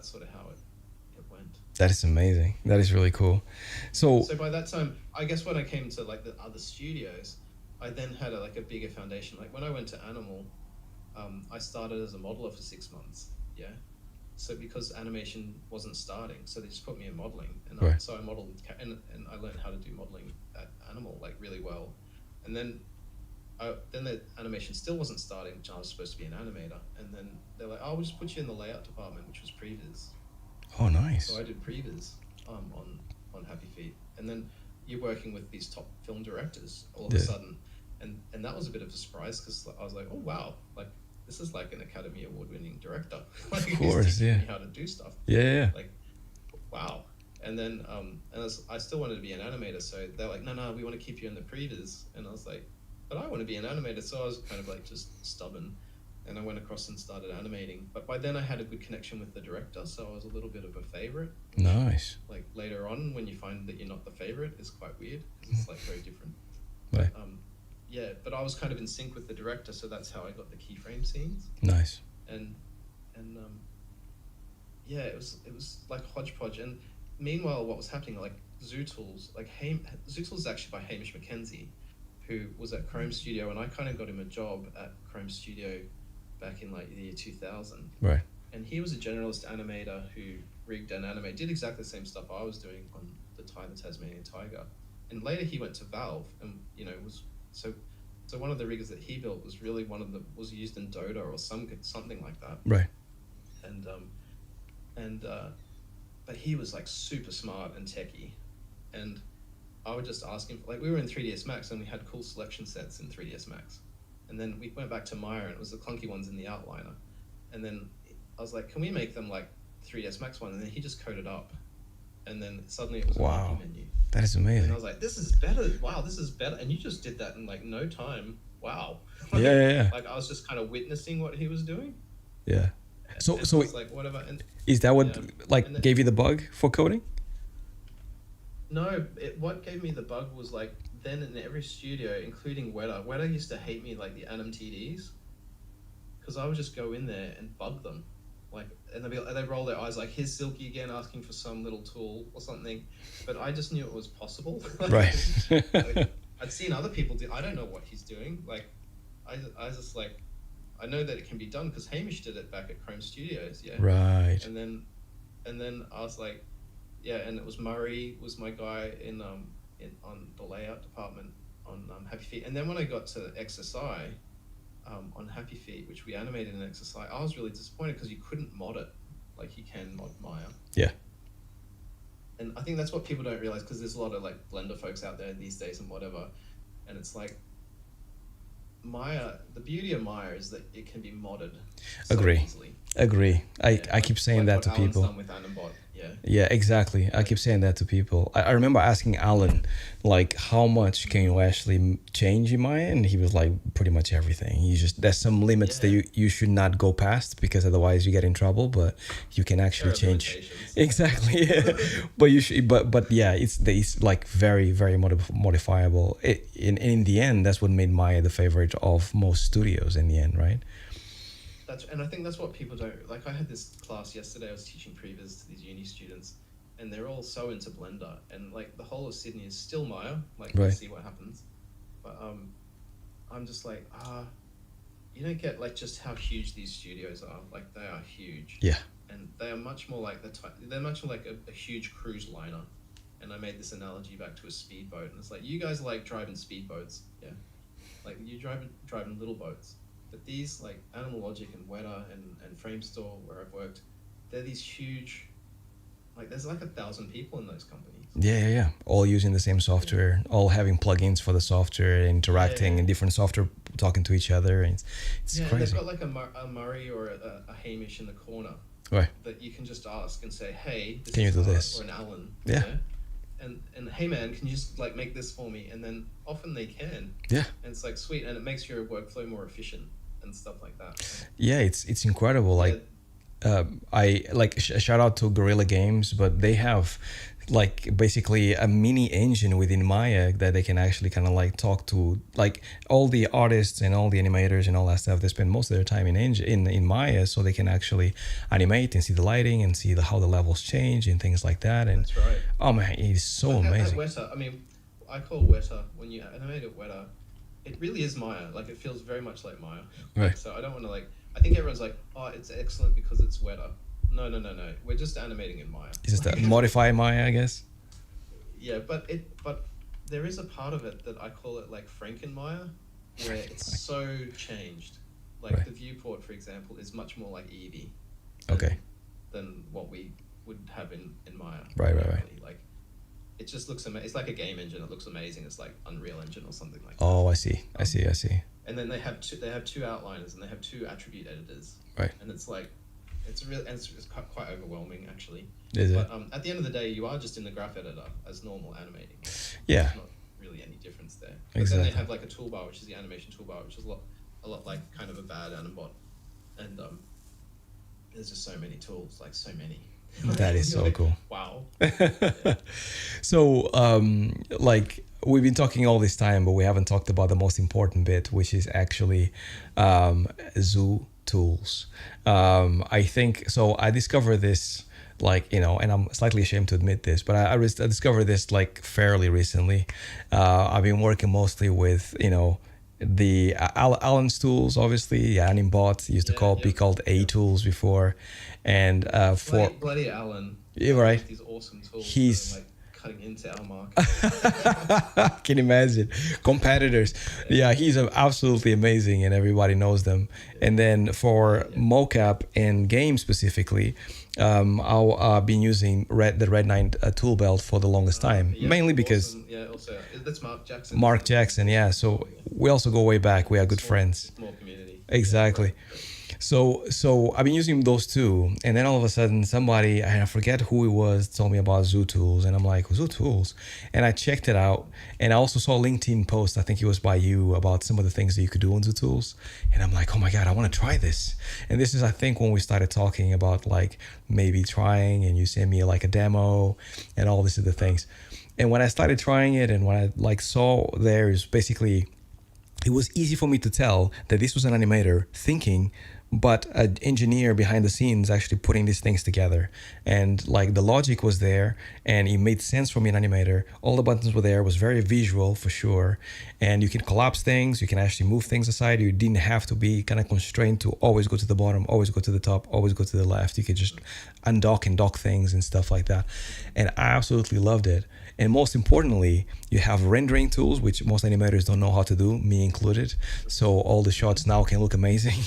sort of how it went. That is amazing. That is really cool. So, So by that time, I guess when I came to like the other studios, I then had like a bigger foundation. Like when I went to Animal, I started as a modeler for 6 months. Yeah. So because animation wasn't starting, so they just put me in modeling, and right, so I modeled, and I learned how to do modeling at Animal like really well, and then the animation still wasn't starting, which I was supposed to be an animator, and then they're like, "Oh, we'll just put you in the layout department," which was previs. oh, So nice. I did previs on Happy Feet, and then you're working with these top film directors all of a Yeah, sudden, and that was a bit of a surprise because I was like, oh wow, like this is like an Academy Award winning director, like of who's course, teaching yeah, me how to do stuff, yeah, yeah, yeah. like wow. And then I still wanted to be an animator, so they're like, no, we want to keep you in the previs, and I was like, but I want to be an animator, so I was kind of like just stubborn, and I went across and started animating. But by then I had a good connection with the director, so I was a little bit of a favorite, which Nice. like later on when you find that you're not the favorite is quite weird because it's like very different. But Right. yeah, but I was kind of in sync with the director, so that's how I got the keyframe scenes. Nice. And yeah, it was like hodgepodge. And meanwhile, what was happening, like Zootools, like Zootools is actually by Hamish Mackenzie, who was at Chrome Studio, and I kind of got him a job at Chrome Studio back in like the year 2000. Right. And he was a generalist animator who rigged and animated, did exactly the same stuff I was doing on the Tasmanian Tiger. And later he went to Valve, and was so. So one of the riggers that he built was really was used in Dota or something like that. Right. And and but he was like super smart and techie, and I would just ask him, like, we were in 3ds Max and we had cool selection sets in 3ds Max, and then we went back to Maya and it was the clunky ones in the outliner, and then I was like, can we make them like 3ds Max one? And then he just coded up, and then suddenly it was a Wow. multi-menu, That is and I amazing. was like, this is better. Wow, this is better. And you just did that in like no time. Wow. Yeah, yeah, yeah. Like I was just kind of witnessing what he was doing, Yeah. So, and I so was like, whatever. And is that what yeah, and like then, gave you the bug for coding? no, what gave me the bug was like then in every studio, including Weta used to hate me like the anim TDs because I would just go in there and bug them, like, and they'd roll their eyes like, here's Silky again asking for some little tool or something, but I just knew it was possible. Right. Like, I'd seen other people do. I don't know what he's doing. Like, I just like, I know that it can be done because Hamish did it back at Chrome Studios, yeah. Right. And then I was like, yeah, and it was Murray was my guy in on the layout department on Happy Feet. And then when I got to XSI on Happy Feet, which we animated in XSI, I was really disappointed because you couldn't mod it like you can mod Maya. Yeah. And I think that's what people don't realize, because there's a lot of like Blender folks out there these days and whatever, and it's like Maya. The beauty of Maya is that it can be modded so Agree. easily. Agree. Yeah, I keep saying that what to Alan's people. done with Animbot. Yeah. Yeah, exactly. I keep saying that to people. I remember asking Alan, like, how much can you actually change in Maya? And he was like, pretty much everything. You just there's some limits that Yeah. you should not go past because otherwise you get in trouble. But you can There actually are change. limitations. Exactly. Yeah. But you should. But yeah, it's like very very modifiable. In the end, that's what made Maya the favorite of most studios. In the end, right? And I think that's what people don't like. I had this class yesterday. I was teaching previs to these uni students, and they're all so into Blender, and like the whole of Sydney is still Maya. Like, Right. let's see what happens. But I'm just like, you don't get like just how huge these studios are. Like, they are huge, Yeah. and they are much more like they're much more like a huge cruise liner. And I made this analogy back to a speedboat, and it's like, you guys like driving speedboats, yeah, like you driving little boats. But these, like Animal Logic and Weta and Framestore, where I've worked, they're these huge, like there's like 1,000 people in those companies. Yeah, yeah, yeah. All using the same software, all having plugins for the software, interacting Yeah. in different software, talking to each other. It's Yeah, and they've crazy. got like a Murray or a Hamish in the corner Right. that you can just ask and say, hey, this Can you is do hard, this? or an Alan. Yeah. And hey man, can you just like make this for me? And then often they can. Yeah. And it's like sweet, and it makes your workflow more efficient and stuff like that. Yeah, it's incredible. Like Yeah. I like shout out to Guerrilla Games, but they have like basically a mini engine within Maya that they can actually kind of like talk to, like all the artists and all the animators and all that stuff. They spend most of their time in Maya, so they can actually animate and see the lighting and see how the levels change and things like that. And That's right. oh man, it is so But at amazing. Weta, I mean, I call Weta, when you animate at Weta, it really is Maya. Like, it feels very much like Maya. Right. Like, so I don't want to, like, I think everyone's like, oh, it's excellent because it's Weta. No, no, no, no. We're just animating in Maya. It's just a modify Maya, I guess. Yeah, but there is a part of it that I call it like Franken Maya, where it's so changed. Like, Right. the viewport, for example, is much more like Eevee Okay. than what we would have in Maya. Right. Normally. Like, it just looks amazing. It's like a game engine. It looks amazing. It's like Unreal Engine or something like that. Oh, I see. I see. I see. And then they have two outliners and they have two attribute editors. Right. And it's like, it's really, and it's quite overwhelming actually. Is it? But at the end of the day, you are just in the graph editor as normal animating. Yeah. There's not really any difference there. But Exactly. then they have like a toolbar, which is the animation toolbar, which is a lot like kind of a bad animbot. And there's just so many tools, like so many. That is so cool. Wow. So, like we've been talking all this time, but we haven't talked about the most important bit, which is actually zoo tools. I think so. I discovered this, like, and I'm slightly ashamed to admit this, but I discovered this like fairly recently. I've been working mostly with, the Allen's tools, obviously. Yeah, Animbot used to be called A tools before, and for bloody Alan. Yeah, right. With these awesome tools. He's that are, like cutting into our market. can imagine competitors. Yeah, he's absolutely amazing, and everybody knows them. And then for mocap and game specifically, I've been using the Red 9 tool belt for the longest time, mainly because Also that's Mark Jackson. Mark Jackson. Yeah, so we also go way back. We are good friends. Small community. Exactly. So I've been using those two, and then all of a sudden somebody, I forget who it was, told me about Zoo Tools, and I'm like, Zoo Tools, and I checked it out, and I also saw a LinkedIn post, I think it was by you, about some of the things that you could do on Zoo Tools, and I'm like, oh my god, I want to try this. And this is, I think, when we started talking about like maybe trying, and you sent me like a demo and all these other things, and when I started trying it, and when I like saw there is basically, it was easy for me to tell that this was an animator thinking, but an engineer behind the scenes actually putting these things together. And like the logic was there, and it made sense for me, an animator. All the buttons were there. It was very visual for sure. And you can collapse things. You can actually move things aside. You didn't have to be kind of constrained to always go to the bottom, always go to the top, always go to the left. You could just undock and dock things and stuff like that. And I absolutely loved it. And most importantly, you have rendering tools, which most animators don't know how to do, me included. So all the shots now can look amazing.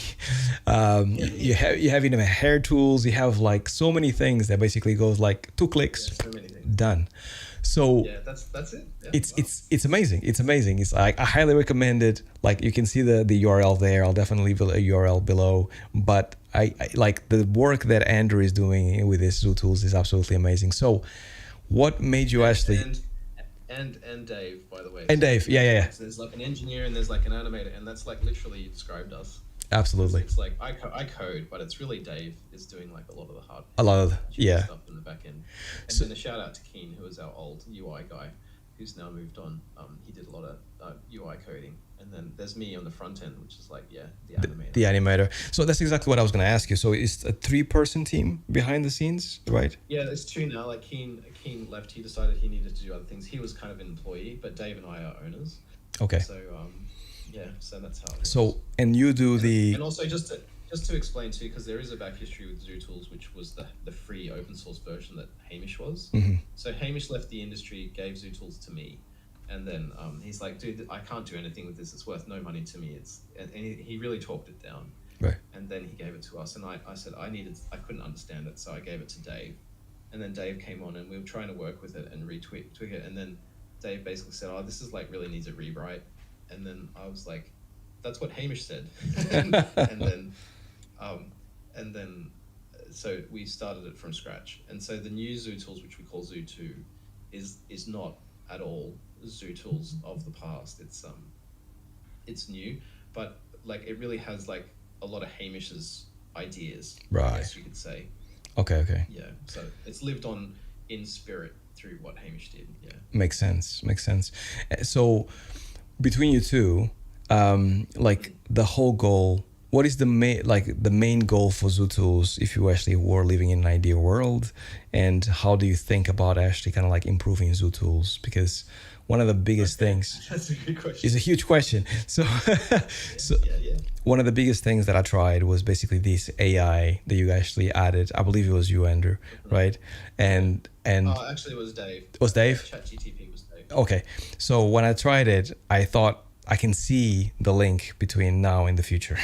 You have even hair tools. You have like so many things that basically goes like 2 clicks, So many things. done. So Yeah, that's it. Yeah, it's amazing. It's amazing. It's like, I highly recommend it. Like, you can see the URL there. I'll definitely leave a URL below. But I like the work that Andrew is doing with his Zoo Tools is absolutely amazing. So what made you actually and Dave, by the way. And Dave, yeah. So there's like an engineer and there's like an animator, and that's like literally you described us. Absolutely. It's like I code, but it's really Dave is doing like a lot of the hard. A lot of stuff in the back end. And then a shout out to Keen, who was our old UI guy, who's now moved on. He did a lot of UI coding. And then there's me on the front end, which is like, the animator. The animator. So that's exactly what I was going to ask you. So it's a 3-person team behind the scenes, right? Yeah, there's 2 now. Like Keen left. He decided he needed to do other things. He was kind of an employee, but Dave and I are owners. Okay. So so that's how. It works. So, and you do and also just to explain too, because there is a back history with Zoo Tools, which was the free open source version that Hamish was. Mm-hmm. So Hamish left the industry, gave Zoo Tools to me. And then he's like, dude, I can't do anything with this. It's worth no money to me. And he really talked it down. Right. And then he gave it to us. And I said I couldn't understand it, so I gave it to Dave. And then Dave came on, and we were trying to work with it and tweak it. And then Dave basically said, oh, this is like really needs a rewrite. And then I was like, that's what Hamish said. and then so we started it from scratch. And so the new Zoo Tools, which we call Zoo 2, is not at all Zoo Tools of the past. It's new, but like it really has like a lot of Hamish's ideas, right? I guess you could say. Okay. Yeah, so it's lived on in spirit through what Hamish did. Yeah. Makes sense. Makes sense. So between you two, like the whole goal, what is the main goal for Zoo Tools if you actually were living in an ideal world, and how do you think about actually kind of like improving Zoo Tools? Because one of the biggest Okay, things that's a good question. is a huge question. So, Yeah, so yeah, yeah. one of the biggest things that I tried was basically this AI that you actually added. I believe it was you, Andrew, Mhm. right? Yeah. And Oh, actually, it was Dave. it was Yeah, Dave. ChatGTP was Dave. Okay. So when I tried it, I thought I can see the link between now and the future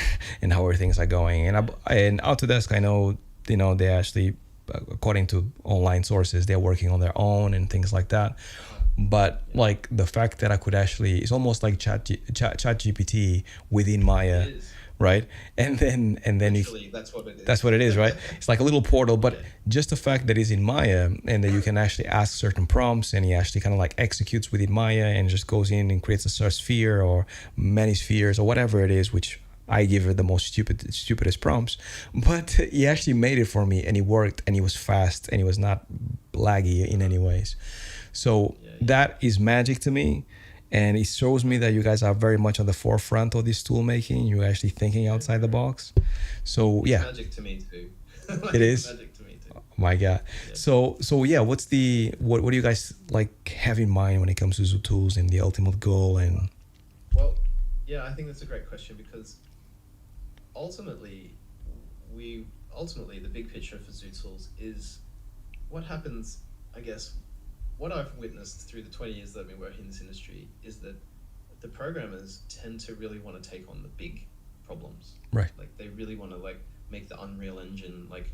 and how things are going. And Yeah. and Autodesk, I know, they actually, according to online sources, they're working on their own and things like that. Uh-huh. But Yeah. like the fact that I could actually, it's almost like chat GPT within It Maya, is. right? And then you, Literally, that's what it that's is. what it is, right? It's like a little portal, but Yeah. just the fact that it's in Maya and that you can actually ask certain prompts and he actually kind of like executes within Maya and just goes in and creates a sphere or many spheres or whatever it is, which I give it the most stupidest prompts. But he actually made it for me and he worked and he was fast and he was not laggy in Uh-huh. any ways. So Yeah, yeah. that is magic to me. And it shows me that you guys are very much on the forefront of this tool making. You're actually thinking Yeah. outside the box. So It's yeah, magic to me too. it Like, it's is. magic to me too. My God. Yeah. So yeah, what do you guys like have in mind when it comes to Zoo Tools and the ultimate goal and Well, yeah, I think that's a great question because ultimately, ultimately the big picture for Zoo Tools is what happens. I guess what I've witnessed through the 20 years that I've been working in this industry is that the programmers tend to really want to take on the big problems. right? Like they really want to like make the Unreal Engine, like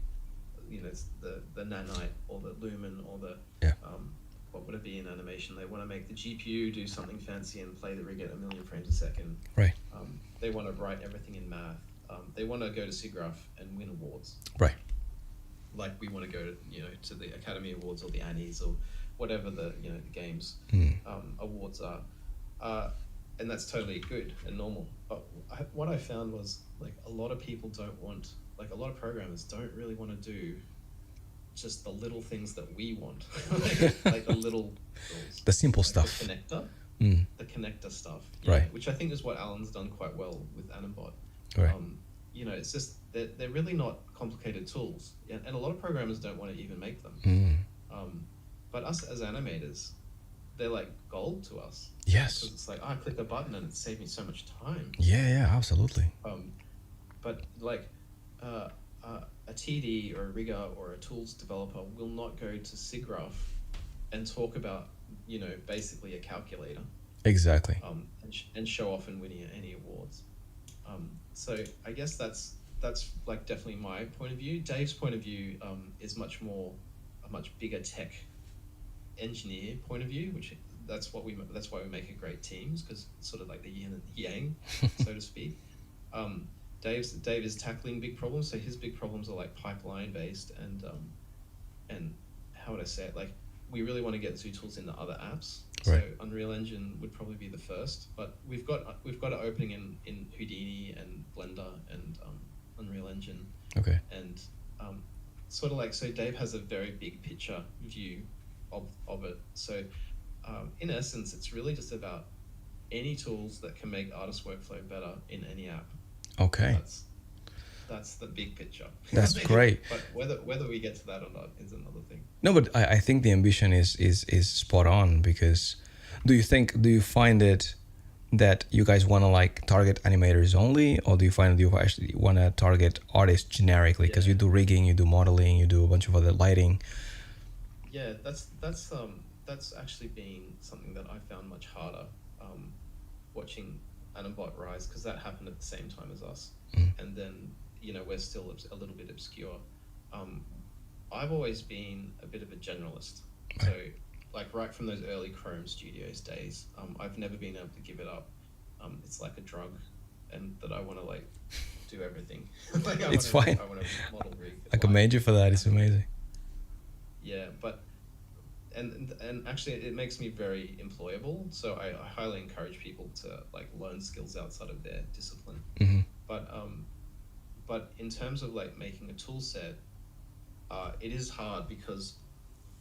it's the nanite or the lumen or the Yeah. what would it be in animation? They want to make the GPU do something fancy and play the rig at a million frames a second. Right. They want to write everything in math. They want to go to SIGGRAPH and win awards, Right. like we want to go to to the Academy Awards or the Annies or whatever the the games awards are, and that's totally good and normal. But what I found was like a lot of people don't want, like a lot of programmers don't really want to do just the little things that we want, like the little tools, The simple like stuff. the connector stuff, Right. which I think is what Alan's done quite well with Animbot. Right. It's just they're really not complicated tools, and a lot of programmers don't want to even make them. But us as animators, they're like gold to us. Yes. Because it's like, I click a button and it saved me so much time. Yeah. Absolutely. But like a TD or a rigger or a tools developer will not go to SIGGRAPH and talk about basically a calculator. Exactly. And show off and winning any awards. So I guess that's like definitely my point of view. Dave's point of view is much more a much bigger tech engineer point of view, which that's why we make a great teams, because it's sort of like the yin and yang, so to speak. Dave is tackling big problems, so his big problems are like pipeline based and how would I say it, like we really want to get Zoo Tools into other apps. So Right. Unreal Engine would probably be the first, but we've got an opening in Houdini and Blender and Unreal Engine, Okay. and sort of like, so Dave has a very big picture view of it. So in essence, it's really just about any tools that can make artist workflow better in any app. Okay. That's the big picture. That's great. But whether we get to that or not is another thing. No, but I think the ambition is spot on, because do you find it that you guys want to like target animators only, or do you find that you actually want to target artists generically, because Yeah. you do rigging, you do modeling, you do a bunch of other lighting? Yeah, that's actually been something that I found much harder watching Animbot rise, because that happened at the same time as us, and then we're still a little bit obscure. I've always been a bit of a generalist, so like right from those early Chrome Studios days, I've never been able to give it up. It's like a drug, and that I want to like do everything. Like It's fine. I want to model rig. I commend you for that. It's amazing. Yeah, but and actually it makes me very employable. So I highly encourage people to like learn skills outside of their discipline. But in terms of like making a tool set, it is hard because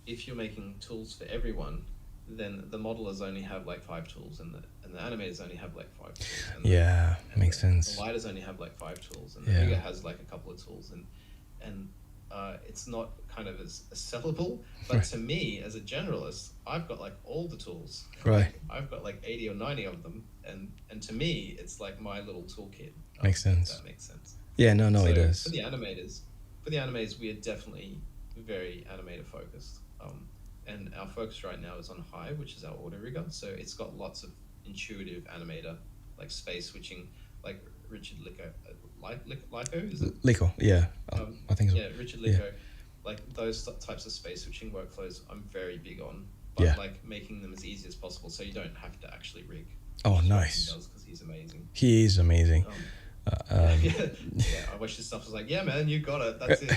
if you're making tools for everyone, then the modelers only have like 5 tools, and the animators only have like 5 tools, Yeah, and makes the sense. lighters only have like 5 tools, and the Yeah. rigger has like a couple of tools, and it's not kind of as sellable. But Right. to me, as a generalist, I've got like all the tools. Right. Like I've got like 80 or 90 of them, and to me, it's like my little toolkit. Makes If sense. that makes sense. Yeah, no, no, it So does. for the animators, we are definitely very animator focused. And our focus right now is on Hive, which is our auto rigger. So it's got lots of intuitive animator, like space switching, like Richard Lico, is it? Lico, yeah. I think so. Yeah, Richard Yeah. Lico, like those types of space switching workflows, I'm very big on. Yeah. But like making them as easy as possible, so you don't have to actually rig. Oh, which is what nice. he does, because he's amazing. He is amazing. Yeah, I wish his stuff was like, yeah, man, you got it. That's it.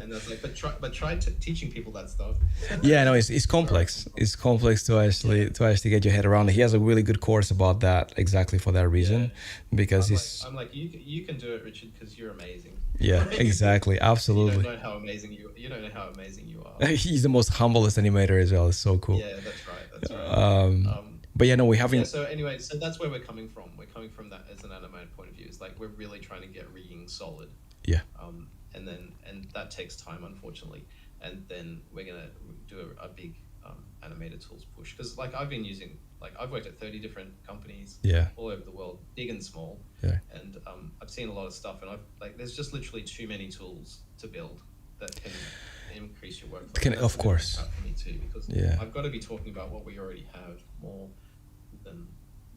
And that's like, but try teaching people that stuff. Yeah, no, it's complex. It's complex to actually get your head around it. He has a really good course about that, exactly for that reason, because I'm like, you can do it, Richard, because you're amazing. yeah, exactly, You absolutely. don't know how amazing you don't know how amazing you are. He's the most humblest animator as well. It's so cool. Yeah, that's right. That's right. But yeah, no, we haven't. Yeah, so anyway, so that's where we're coming from. We're coming from that as an animator point of view. It's like we're really trying to get rigging solid. Yeah. And that takes time, unfortunately. And then we're gonna do a big animator tools push, because like I've worked at 30 different companies. Yeah. All over the world, big and small. Yeah. And I've seen a lot of stuff, and there's just literally too many tools to build that can increase your workflow. Of course. For me too, because Yeah. I've got to be talking about what we already have more than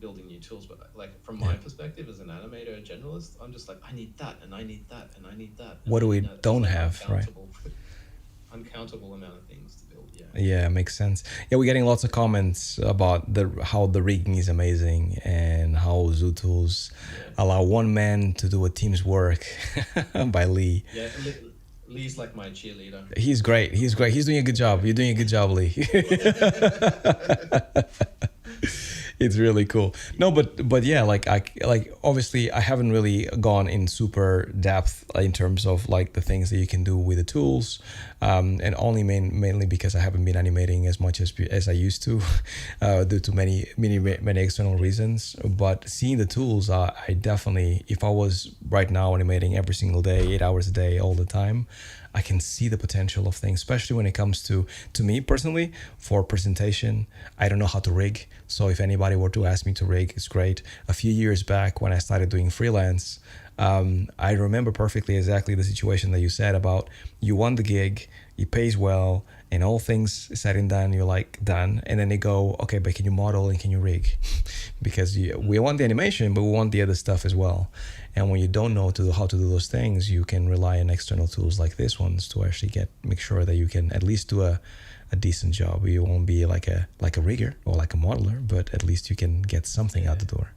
building new tools. But like from my perspective as an animator, a generalist, I'm just like, I need that, and I need that, and I need that. What do we don't like have, right? Uncountable amount of things to build. Yeah. Yeah, makes sense. Yeah, we're getting lots of comments about how the rigging is amazing and how Zoo Tools allow one man to do a team's work by Lee. Yeah. Lee's like my cheerleader. He's great. He's great. He's doing a good job. You're doing a good job, Lee. It's really cool. No, but yeah, like obviously I haven't really gone in super depth in terms of like the things that you can do with the tools, and only mainly because I haven't been animating as much as I used to, due to many external reasons. But seeing the tools, I definitely, if I was right now animating every single day, 8 hours a day, all the time, I can see the potential of things, especially when it comes to me personally, for presentation. I don't know how to rig. So if anybody were to ask me to rig, it's great. A few years back when I started doing freelance, I remember perfectly exactly the situation that you said about you won the gig, it pays well, and all things said and done, you're like done. And then they go, okay, but can you model and can you rig? Because we want the animation, but we want the other stuff as well. And when you don't know how to do those things, you can rely on external tools like this ones to actually make sure that you can at least do a decent job. You won't be like a rigger or like a modeler, but at least you can get something out the door.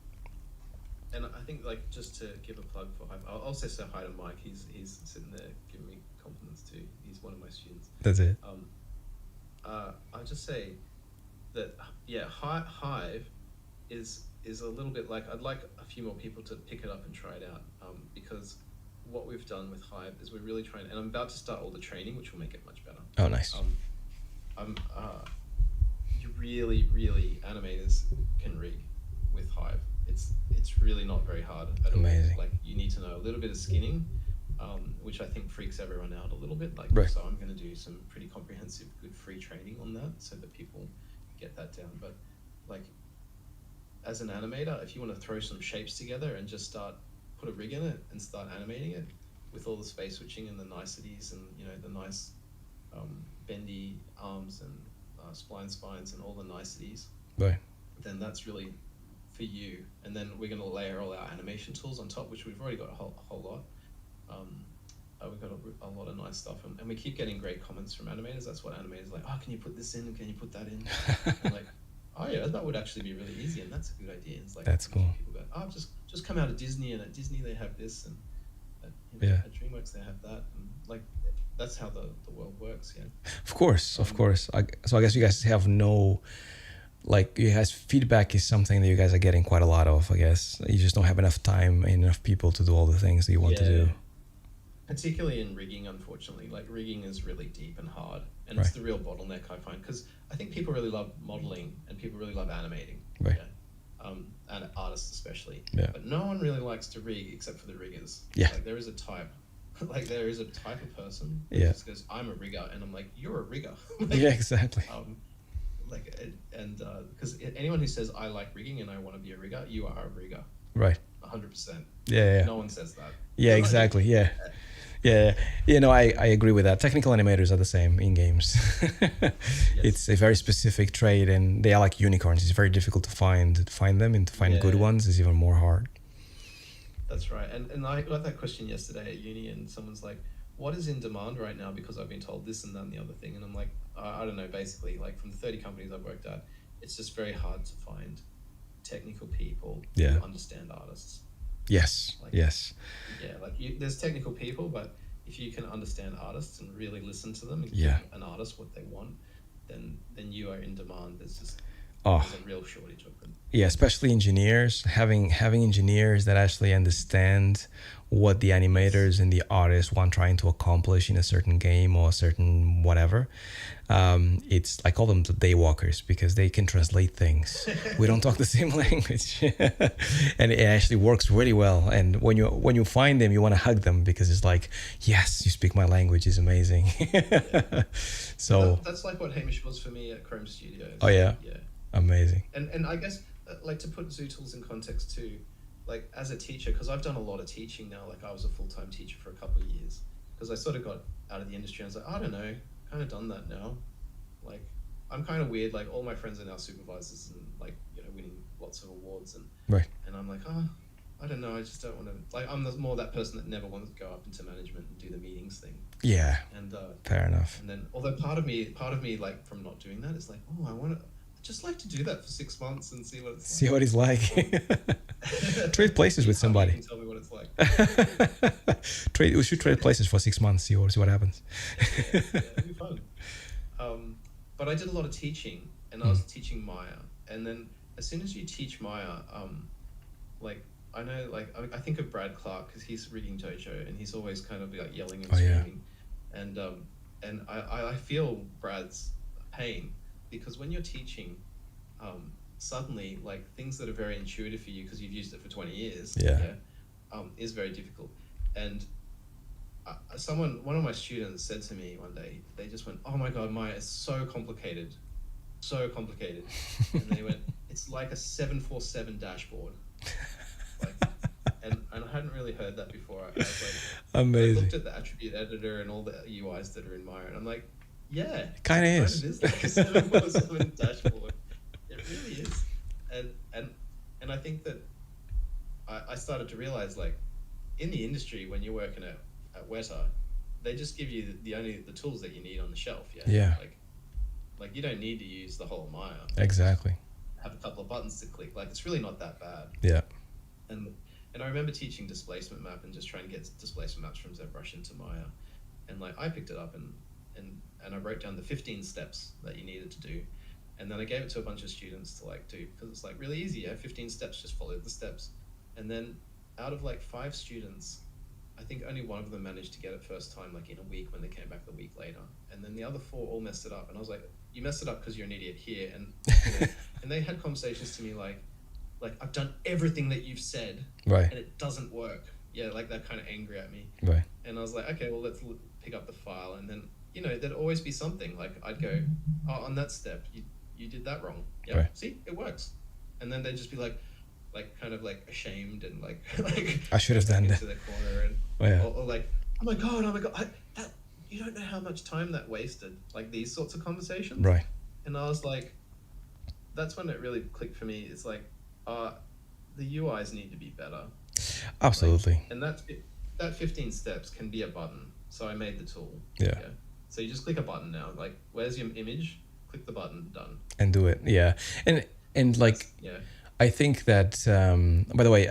And I think, like, just to give a plug for Hive, I'll also say hi to Mike. He's sitting there giving me compliments too. He's one of my students. That's it. I'll just say that Hive is a little bit like, I'd like a few more people to pick it up and try it out, because what we've done with Hive is we're really trying, and I'm about to start all the training, which will make it much better. Oh, nice. You really animators can rig with Hive. It's really not very hard at all. Amazing. Like, you need to know a little bit of skinning, which I think freaks everyone out a little bit. Like, right. So I'm going to do some pretty comprehensive, good free training on that so that people get that down. But like, as an animator, if you want to throw some shapes together and just put a rig in it and start animating it with all the space switching and the niceties and, you know, the nice bendy arms and spline spines and all the niceties, right, then that's really for you. And then we're going to layer all our animation tools on top, which we've already got a whole lot. We've got a lot of nice stuff, and we keep getting great comments from animators. That's what animators like. Oh, can you put this in? Can you put that in? And like, oh yeah, that would actually be really easy, and that's a good idea. It's like, that's cool. People go, oh, just come out of Disney, and at Disney they have this, and at DreamWorks they have that, and like, that's how the world works. Yeah. Of course. So I guess you guys have no, like, you guys, feedback is something that you guys are getting quite a lot of. I guess you just don't have enough time and enough people to do all the things that you want to do. particularly in rigging, unfortunately. Like rigging is really deep and hard, and it's Right. the real bottleneck I find, because I think people really love modeling and people really love animating, Right. yeah, and artists especially. Yeah. But no one really likes to rig except for the riggers. Yeah. Like there is a type, like there is a type of person that Yeah. just goes, "I'm a rigger," and I'm like, "You're a rigger." Yeah. Like, Exactly. and because anyone who says I like rigging and I want to be a rigger, you are a rigger, Right. 100%. Yeah. Yeah. No one says that. Yeah. Exactly. Yeah. Yeah, you know, I agree with that. Technical animators are the same in games. Yes. It's a very specific trade, and they are like unicorns. It's very difficult to find them, and to find good Yeah. ones is even more hard. That's right. And I got that question yesterday at uni, and someone's like, "What is in demand right now?" Because I've been told this and that and the other thing, and I'm like, I don't know. Basically, like from the 30 companies I've worked at, it's just very hard to find technical people Yeah. who understand artists. Yes. Like, Yes. yeah, like there's technical people, but if you can understand artists and really listen to them and Yeah. give an artist what they want, then you are in demand. Oh, There's a real shortage of them. yeah. Especially engineers, having engineers that actually understand what the Yes. animators and the artists want trying to accomplish in a certain game or a certain whatever. It's I call them the daywalkers because they can translate things. We don't talk the same language, and it actually works really well. And when you find them, you want to hug them because it's like, yes, you speak my language is amazing. Yeah. So, That's like what Hamish was for me at Chrome Studios. oh yeah, Yeah. amazing. And I guess like to put Zoo Tools in context too, like as a teacher, because I've done a lot of teaching now. Like I was a full-time teacher for a couple of years because I sort of got out of the industry. And I was like, I don't know, kind of done that now. Like I'm kind of weird. Like all my friends are now supervisors and like winning lots of awards, Right. and I'm like, I don't know. I just don't want to. Like I'm more that person that never wants to go up into management and do the meetings thing. Yeah. And Fair enough. and then although part of me like from not doing that is like, I want to just like to do that for 6 months and see what it's See like. what he's like. Trade places with You somebody. can tell me what it's like. We should trade places for 6 months. See what happens. Yeah, it'd be fun. But I did a lot of teaching, and I was teaching Maya. And then as soon as you teach Maya, like I know, like I think of Brad Clark because he's rigging Jojo, and he's always kind of like yelling and Oh yeah. screaming, and I feel Brad's pain because when you're teaching, suddenly like things that are very intuitive for you because you've used it for 20 years, Yeah. is very difficult. And one of my students said to me one day, they just went, "Oh my God, Maya is so complicated, so complicated," and they went, "It's like a 747 dashboard." Like, and I hadn't really heard that before. I was like, I Amazing. looked at the attribute editor and all the UIs that are in Maya, and I'm like, yeah, Kind of it is. like a 747 dashboard. It really is. And I think that I started to realize, like, in the industry, when you're working at Weta, they just give you the tools that you need on the shelf. Yeah. Yeah. Like you don't need to use the whole Maya. Exactly. Have a couple of buttons to click. Like it's really not that bad. Yeah. And I remember teaching displacement map and just trying to get displacement maps from ZBrush into Maya, and like I picked it up and I wrote down the 15 steps that you needed to do, and then I gave it to a bunch of students to like do because it's like really easy. Yeah, 15 steps, just follow the steps, and then out of like 5 students, I think only one of them managed to get it first time, like in a week when they came back the week later, and then the other 4 all messed it up, and I was like, you messed it up because you're an idiot here, and and they had conversations to me like I've done everything that you've said, Right. and it doesn't work. Yeah, like they're kind of angry at me, Right. and I was like, okay, well let's pick up the file, and then there'd always be something like I'd go, oh, on that step you did that wrong. Yeah, Right. see, it works, and then they'd just be like kind of like ashamed and like I should have done that. into the corner and Oh, yeah. or like oh my god, that you don't know how much time that wasted, like these sorts of conversations. Right. And I was like, that's when it really clicked for me. It's like the UIs need to be better. Absolutely. And that 15 steps can be a button. So I made the tool. Yeah. So you just click a button now. Like, where's your image? Click the button. Done. And do it. Yeah. And like, Yeah. I think that, by the way,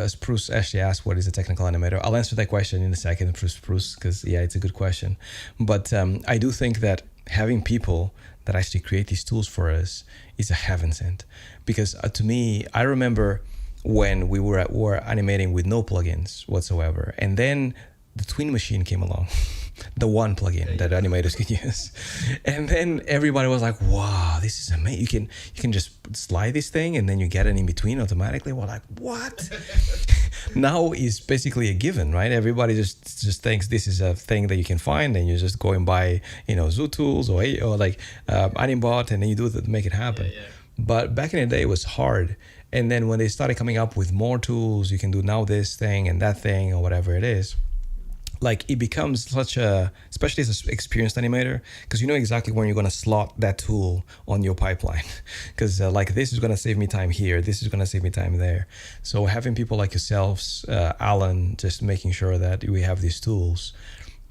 Spruce actually asked what is a technical animator. I'll answer that question in a second, Spruce, because yeah, it's a good question. But I do think that having people that actually create these tools for us is a heaven sent. Because to me, I remember when we were animating with no plugins whatsoever, and then the Twin Machine came along, the one plugin that animators could use, and then everybody was like, "Wow, this is amazing! You can just slide this thing, and then you get it in between automatically." We're like, "What?" Now is basically a given, right? Everybody just thinks this is a thing that you can find, and you just go and buy, Zoo Tools or like Animbot, and then you do it to make it happen. Yeah. But back in the day, it was hard. And then when they started coming up with more tools, you can do now this thing and that thing or whatever it is. Like it becomes such a, especially as an experienced animator, because you know exactly when you're going to slot that tool on your pipeline. Because like this is going to save me time here, this is going to save me time there. So having people like yourselves, Alan, just making sure that we have these tools,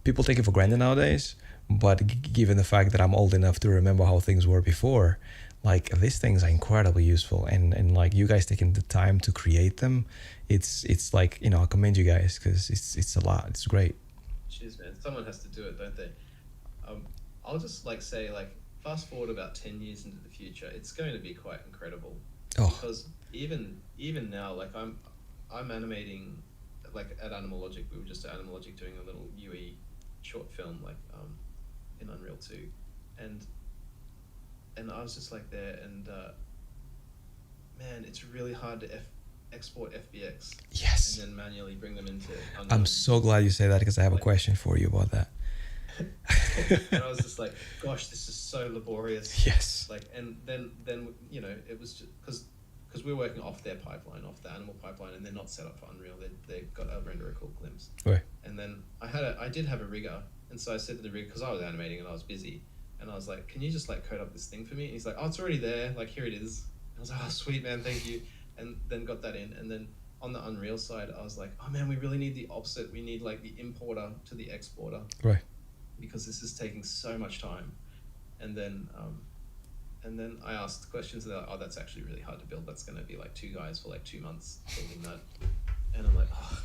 people take it for granted nowadays. But given the fact that I'm old enough to remember how things were before, like these things are incredibly useful, and like you guys taking the time to create them, it's like, I commend you guys, because it's a lot. It's great. Cheers, man. Someone has to do it, don't they? I'll just like say, like, fast forward about 10 years into the future, it's going to be quite incredible. Oh. Because even now, like I'm animating, like at Animal Logic. We were just at Animal Logic doing a little UE short film, like in Unreal 2, and I was just like there, and man, it's really hard to export FBX. Yes. And then manually bring them into Unreal. I'm so glad you say that, because I have a question for you about that. And I was just like, gosh, this is so laborious. Yes. Like, and then it was just because we're working off their pipeline, off the Animal pipeline, and they're not set up for Unreal. They got a render a cool glimpse. Right. And then I did have a rigger, and so I said to the rigger, because I was animating and I was busy, and I was like, can you just like code up this thing for me? And he's like, oh, it's already there. Like, here it is. And I was like, oh, sweet, man, thank you. And then got that in, and then on the Unreal side, I was like, oh man, we really need the opposite. We need like the importer to the exporter. Right. Because this is taking so much time. And then I asked questions, and they're like, oh, that's actually really hard to build. That's going to be like 2 guys for like 2 months building that. And I'm like, oh.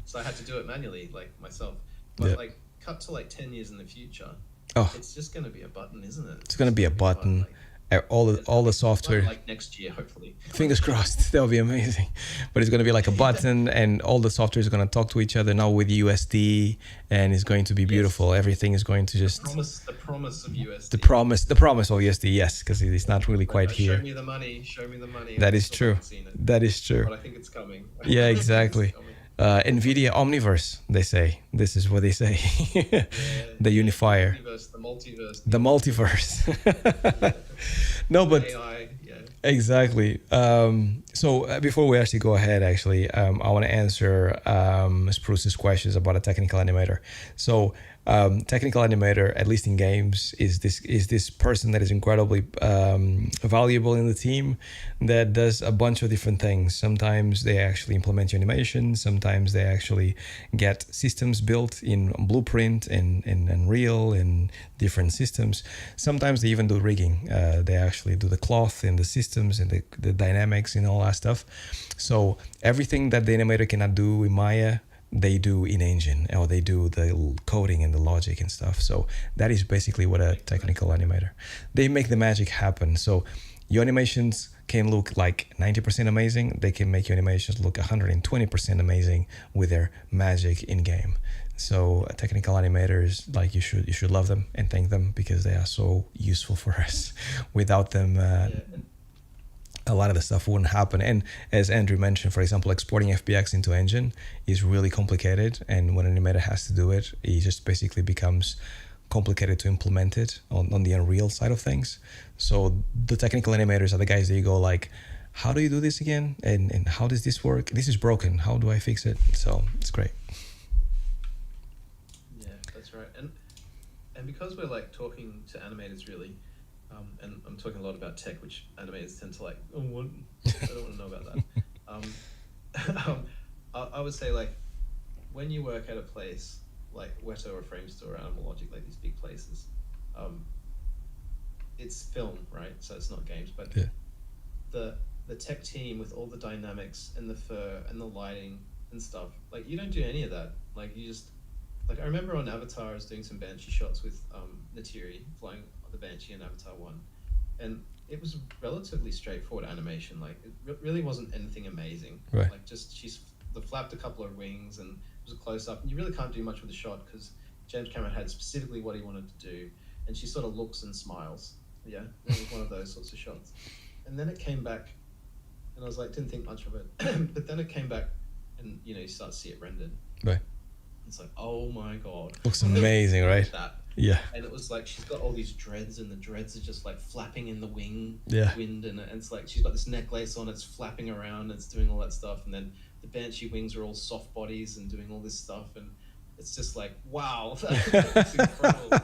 So I had to do it manually, like myself. But like, cut to like 10 years in the future, it's just going to be a button, isn't it? It's going to be a button. Like, all the software, like next year, hopefully. Fingers crossed. That'll be amazing. But it's going to be like a button, and all the software is going to talk to each other now with USD, and it's going to be beautiful. Yes. Everything is going to just the promise of USD. The promise of USD, yes, because it's not really quite here. Show me the money. That is true. That is true. But I think it's coming. Yeah, exactly. NVIDIA Omniverse, they say. This is what they say. The unifier. The multiverse. No, but AI, exactly. So before we actually go ahead, actually, I want to answer Spruce's questions about a technical animator. So technical animator, at least in games, is this person that is incredibly valuable in the team, that does a bunch of different things. Sometimes they actually implement your animation. Sometimes they actually get systems built in Blueprint and Unreal and different systems. Sometimes they even do rigging. They actually do the cloth and the systems and the dynamics and all that stuff. So everything that the animator cannot do in Maya, they do in engine, or they do the coding and the logic and stuff. So that is basically what a technical animator. They make the magic happen. So your animations can look like 90% amazing. They can make your animations look 120% amazing with their magic in game. So technical animators, like, you should love them and thank them, because they are so useful for us. Without them, a lot of the stuff wouldn't happen. And as Andrew mentioned, for example, exporting FBX into engine is really complicated, and when an animator has to do it, it just basically becomes complicated to implement it on the Unreal side of things. So the technical animators are the guys that you go like, how do you do this again? And how does this work? This is broken. How do I fix it? So it's great. Yeah, that's right. And because we're like talking to animators really, and I'm talking a lot about tech, which animators tend to like, oh, what? I don't want to know about that. I would say, like, when you work at a place like Weta or Framestore or Animal Logic, like these big places, it's film, right? So it's not games, but the tech team with all the dynamics and the fur and the lighting and stuff, like, you don't do any of that. Like, you just, like, I remember on Avatar, I was doing some Banshee shots with Natiri flying the Banshee in Avatar 1, and it was relatively straightforward animation. Like, it really wasn't anything amazing. Right. Like, just she's they flapped a couple of wings, and it was a close up, and you really can't do much with the shot because James Cameron had specifically what he wanted to do, and she sort of looks and smiles. Yeah, it was one of those sorts of shots. And then it came back, and I was like, didn't think much of it, but then it came back, and you start to see it rendered. Right. It's like, oh my god, looks amazing, right? That. Yeah. And it was like she's got all these dreads, and the dreads are just like flapping in the wind, and it's like she's got this necklace on, it's flapping around, it's doing all that stuff, and then the banshee wings are all soft bodies and doing all this stuff, and it's just like, wow, that's incredible.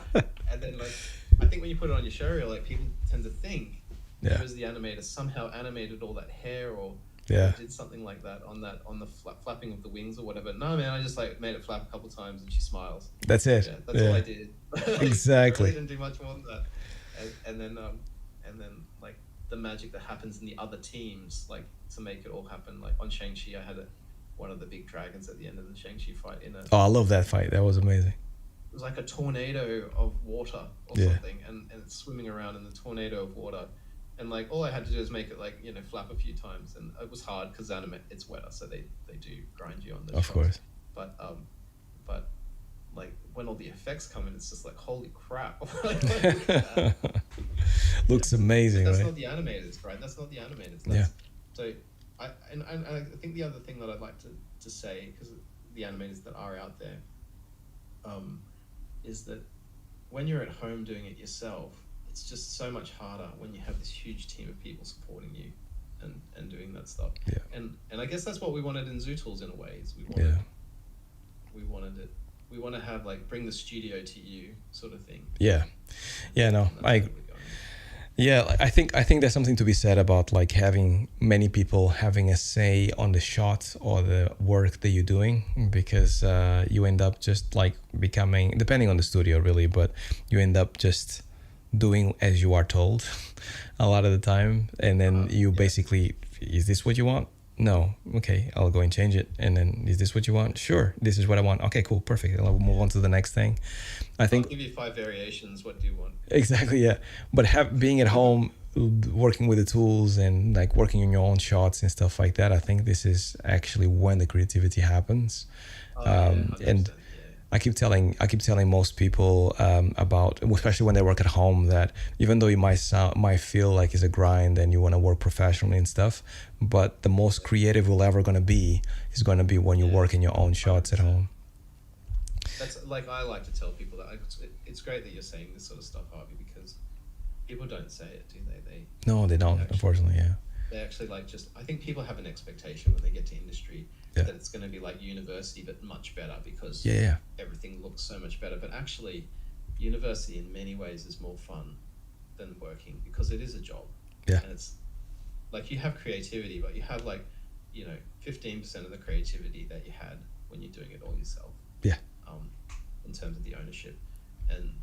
And then like, I think when you put it on your show reel, like people tend to think because the animator somehow animated all that hair or did something like that on the flapping of the wings or whatever. No, man, I just like made it flap a couple times and she smiles. That's it. Yeah, that's all I did. Exactly. I really didn't do much more than that. And then like the magic that happens in the other teams, like to make it all happen. Like on Shang-Chi, I had one of the big dragons at the end of the Shang-Chi fight Oh, I love that fight. That was amazing. It was like a tornado of water or something, and it's swimming around in the tornado of water. And like all I had to do is make it like flap a few times, and it was hard because it's wetter, so they do grind you on the shots. Of course. But like when all the effects come in, it's just like holy crap. Looks amazing. That's right? not the animators, right? That's not the animators. So I think the other thing that I'd like to say, because the animators that are out there, is that when you're at home doing it yourself, it's just so much harder when you have this huge team of people supporting you and doing that stuff. Yeah. And I guess that's what we wanted in ZooTools in a way. Is we want to have like bring the studio to you sort of thing. Yeah. No, I think there's something to be said about like having many people having a say on the shot or the work that you're doing, because you end up just like becoming, depending on the studio really, but you end up just doing as you are told a lot of the time, and then you basically, is this what you want? No, okay, I'll go and change it. And then, is this what you want? Sure, this is what I want. Okay, cool, perfect. I'll move on to the next thing. I think I'll give you 5 variations. What do you want? Exactly, yeah. But being at home, working with the tools and like working on your own shots and stuff like that, I think this is actually when the creativity happens. And I keep telling most people about, especially when they work at home, that even though you might feel like it's a grind and you want to work professionally and stuff, but the most creative you're ever going to be is going to be when you work in your own shots at home. That's like, I like to tell people that it's great that you're saying this sort of stuff, Harvey, because people don't say it, do they? No, they don't, unfortunately, yeah. They actually like I think people have an expectation when they get to industry that it's going to be like university, but much better because everything looks so much better. But actually, university in many ways is more fun than working because it is a job. Yeah. And it's like you have creativity, but you have like, 15% of the creativity that you had when you're doing it all yourself. Yeah. In terms of the ownership. And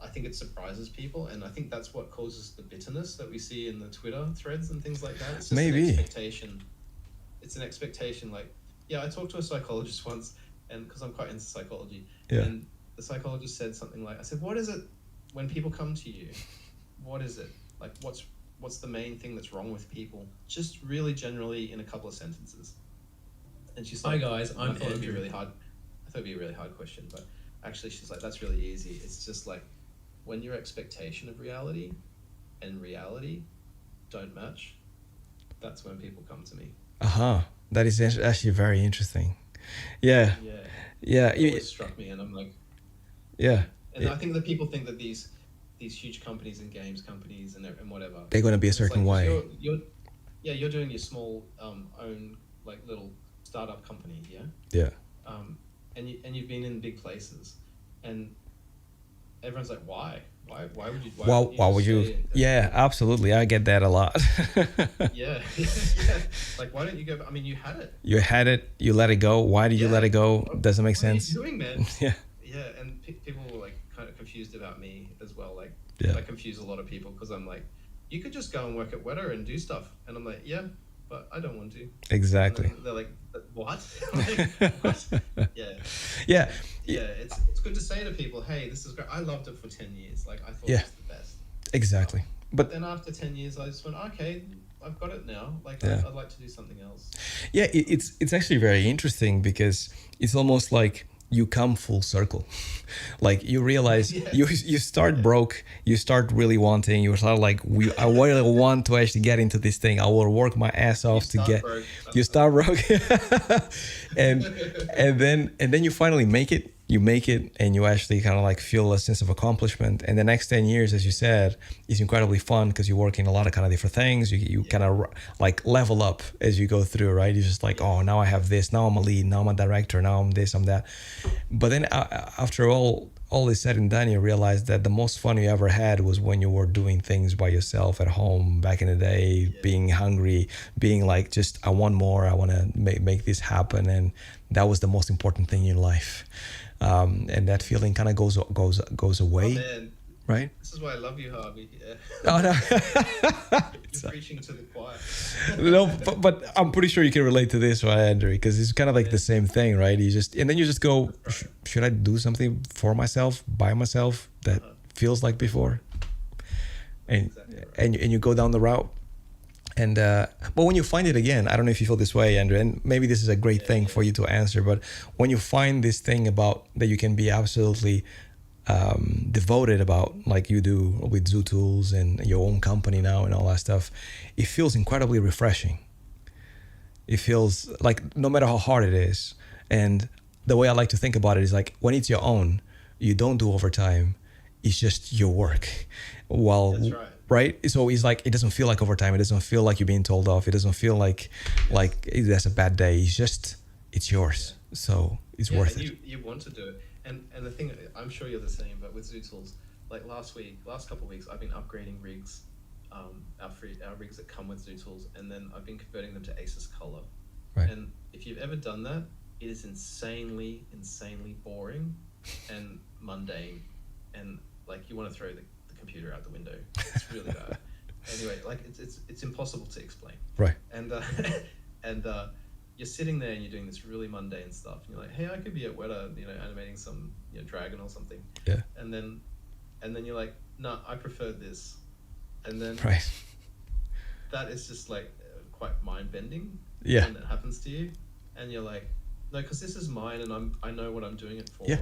I think it surprises people, and I think that's what causes the bitterness that we see in the Twitter threads and things like that. It's just Maybe. an expectation. It's an expectation. Like, I talked to a psychologist once, and because I'm quite into psychology, and the psychologist said something like, I said, what is it when people come to you? What is it? Like, what's the main thing that's wrong with people? Just really generally in a couple of sentences. And she's like, hi guys, I'm I thought it'd be Andrew. really hard. I thought it'd be a really hard question, but actually she's like, that's really easy. It's just like when your expectation of reality and reality don't match, that's when people come to me. That is actually very interesting. Yeah. It always struck me, and I'm like, and I think that people think that these huge companies and games companies and whatever, they're going to be a certain way. You're doing your small own like little startup company, and you've been in big places, and everyone's like, why would you? Why would you? Yeah, absolutely. I get that a lot. yeah. Like, why don't you go? I mean, you had it. You had it. You let it go. Why did you let it go? Doesn't make sense. What are you doing, man? Yeah. And people were like kind of confused about me as well. Like, I confuse a lot of people because I'm like, you could just go and work at Weta and do stuff, and I'm like, yeah, but I don't want to. Exactly. They're like, what? Like, what? Yeah. It's good to say to people, hey, this is great. I loved it for 10 years. Like, I thought it was the best. Exactly. But then after 10 years, I just went, okay, I've got it now. Like Yeah. I'd like to do something else. Yeah, it's actually very interesting because it's almost like you come full circle. Like you realize Yeah, you start yeah. broke, you start really wanting, you start like I really want to actually get into this thing. I will work my ass You off to start get. broke. You start broke, and and then you finally make it. You make it, and you actually kind of like feel a sense of accomplishment. And the next 10 years, as you said, is incredibly fun because you work in a lot of kind of different things. You Yeah, kind of like level up as you go through, right? You're just like, oh, yes, now I have this. Now I'm a lead. Now I'm a director. Now I'm this. I'm that. But then after all is said and done, you realize that the most fun you ever had was when you were doing things by yourself at home back in the day, yeah, being hungry, being like, just I want more. I want to make this happen, and that was the most important thing in life. And that yeah. feeling kind of goes Oh away, man, right? this is why I love you, Harvey. Yeah. Oh no. You're preaching to the choir. No, but I'm pretty sure you can relate to this, right, Andrew? Because it's kind of like Yeah, the same thing, right? You just and then you just go, that's right. should I do something for myself, by myself that Uh-huh. feels like before, That's and exactly right. and you go down the route, and but when you find it again, I don't know if you feel this way, Andrew, and maybe this is a great Yeah, thing yeah, for you to answer, but when you find this thing about that you can be absolutely devoted about like you do with Zoo Tools and your own company now and all that stuff, it feels incredibly refreshing. It feels like no matter how hard it is. And the way I like to think about it is like when it's your own, you don't do overtime. It's just your work. that's Well, right. right? So it's like it doesn't feel like overtime. It doesn't feel like you're being told off. It doesn't feel Yes. like that's a bad day. It's just it's Yeah. yours. So it's Yeah, worth and it. you want to do it, and the thing, I'm sure you're the same, but with Zootools, like last couple of weeks, I've been upgrading rigs, our rigs that come with Zootools, and then I've been converting them to Asus Color. Right. And if you've ever done that, it is insanely boring and mundane, and like you want to throw the computer out the window. It's really bad. Anyway, like it's impossible to explain, Right. and and you're sitting there and you're doing this really mundane stuff, and you're like, hey, I could be at Weta, animating some dragon or something, Yeah. and then you're like, no, I prefer this, and then Right. that is just like quite mind bending Yeah. when that happens to you, and you're like, no, because this is mine, and I know what I'm doing it for, Yeah.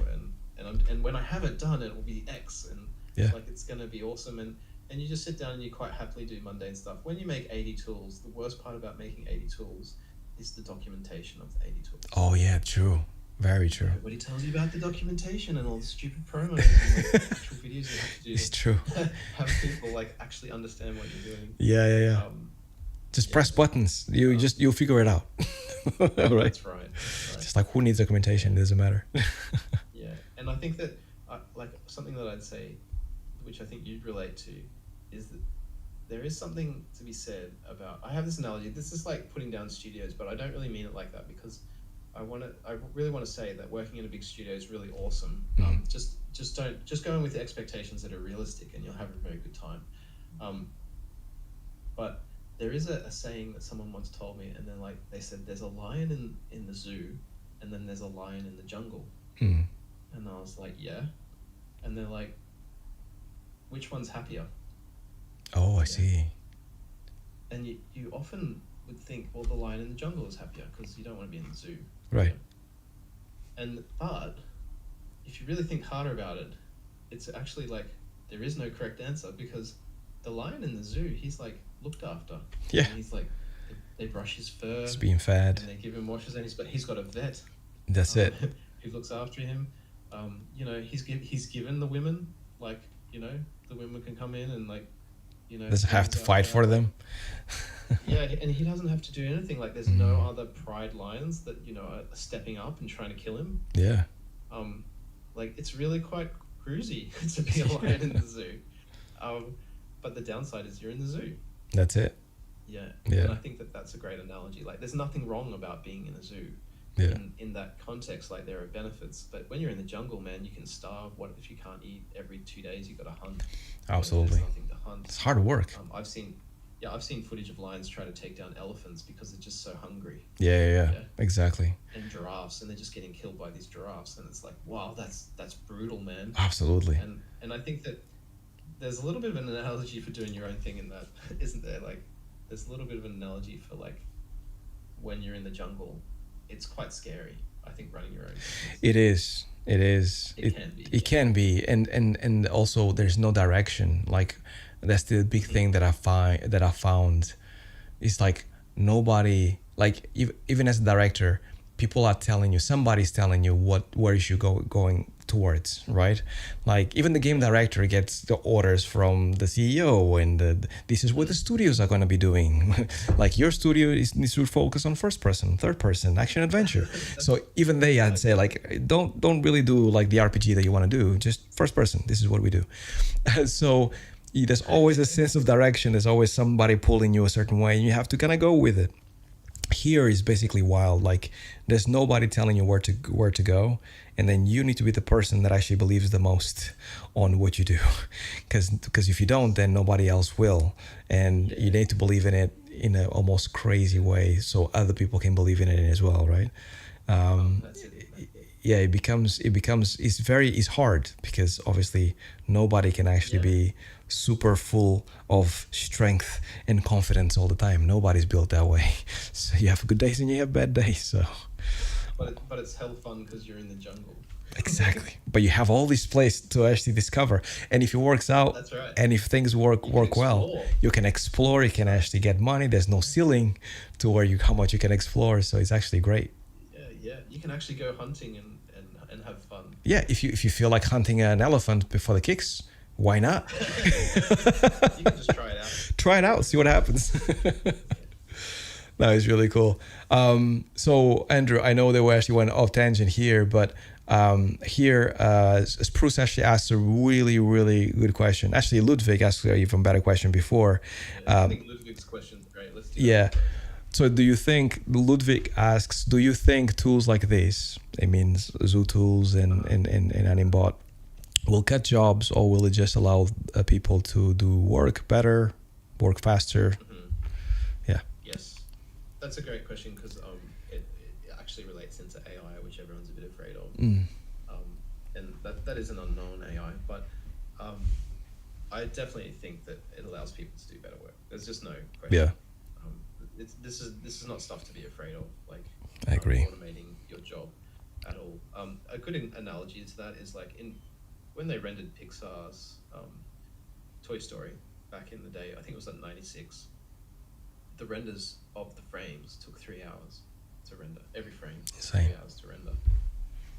and when I have it done, it will be X, and Yeah. like it's gonna be awesome, and you just sit down and you quite happily do mundane stuff. When you make 80 tools, the worst part about making 80 tools is the documentation of the 80 tools. Oh yeah, true. Very true. Nobody tells you about the documentation and all the stupid promos and like actual videos you have to do It's true. to have people like actually understand what you're doing. Yeah, yeah, yeah. Um, Just yeah, press buttons. You'll figure it out. Right? that's right. That's right. Just like who needs documentation? It doesn't matter. Yeah, and I think that like something that I'd say, which I think you'd relate to, is that there is something to be said about. I have this analogy. This is like putting down studios, but I don't really mean it like that because I really want to say that working in a big studio is really awesome. Just go in with the expectations that are realistic, and you'll have a very good time. Um, but there is a saying that someone once told me, and then like they said, there's a lion in the zoo, and then there's a lion in the jungle, Hmm. and I was like, yeah, and they're like, which one's happier? Oh, I Yeah, see. and you often would think, well, the lion in the jungle is happier because you don't want to be in the zoo. Right. But if you really think harder about it, it's actually like there is no correct answer because the lion in the zoo, he's like looked after. Yeah. And he's like, they brush his fur It's being fed. and they give him washes, and he's got a vet That's it. who looks after him. He's given the women, like, the women can come in and like, Doesn't have things to out fight there, for like, them. yeah, and he doesn't have to do anything. Like, there's no other pride lions that are stepping up and trying to kill him. Yeah. Um, like it's really quite cruisy to be a lion in the zoo. But the downside is you're in the zoo. That's it. Yeah. Yeah. And I think that that's a great analogy. Like, there's nothing wrong about being in a zoo. Yeah. In that context, like there are benefits. But when you're in the jungle, man, you can starve. What if you can't eat every 2 days? You got to hunt. Absolutely. There's nothing to hunt. It's hard work. I've seen footage of lions try to take down elephants because they're just so hungry. Yeah, yeah, yeah. Yeah. Exactly. And giraffes, and they're just getting killed by these giraffes, and it's like, wow, that's brutal, man. Absolutely. And I think that there's a little bit of an analogy for doing your own thing in that, isn't there? Like, there's a little bit of an analogy for like when you're in the jungle, it's quite scary. I think running your own business. It is. It is. It can be, It yeah. can be, and also there's no direction. Like that's the big thing that I found. It's like nobody, like even as a director, people are telling you, somebody's telling you where you should go going towards, right? Like even the game director gets the orders from the CEO, and this is what the studios are going to be doing. Like your studio needs to focus on first person, third person, action adventure. So even they had say like, don't really do like the RPG that you want to do, just first person. This is what we do. So there's always a sense of direction. There's always somebody pulling you a certain way, and you have to kind of go with it. Here is basically wild. Like there's nobody telling you where to go, and then you need to be the person that actually believes the most on what you do, because if you don't, then nobody else will, and you need to believe in it in a almost crazy way, so other people can believe in it as well, right? That's it. Yeah, it's hard because obviously nobody can actually Yeah. be super full of strength and confidence all the time. Nobody's built that way. So you have good days and you have bad days. So But it's hell fun because you're in the jungle. exactly. But you have all this place to actually discover. And if it works out, That's right. and if things You can work well, explore. you can explore, you can actually get money. There's no ceiling to where you how much you can explore. So it's actually great. Yeah, yeah. You can actually go hunting and have fun. Yeah, if you feel like hunting an elephant before the kicks, why not? You can just try it out. Try it out, see what happens. No, it's really cool. So Andrew, I know that we actually went off tangent here, but here Spruce actually asked a really good question. Actually, Ludwig asked an even better question before. Yeah, I think Ludwig's question's great. Let's do Yeah. that. So do you think, Ludwig asks, do you think tools like this, it means Zoo Tools and Animbot, will cut jobs, or will it just allow people to do work better, work faster? Mhm. Yeah. Yes, that's a great question because it actually relates into AI, which everyone's a bit afraid of. Mm. And that is an unknown AI, but I definitely think that it allows people to do better work. There's just no question. Yeah, This is not stuff to be afraid of. Like I agree. automating your job at all. A good analogy to that is like when they rendered Pixar's Toy Story back in the day. I think it was like '96. The renders of the frames took 3 hours to render. Every frame took Insane. 3 hours to render,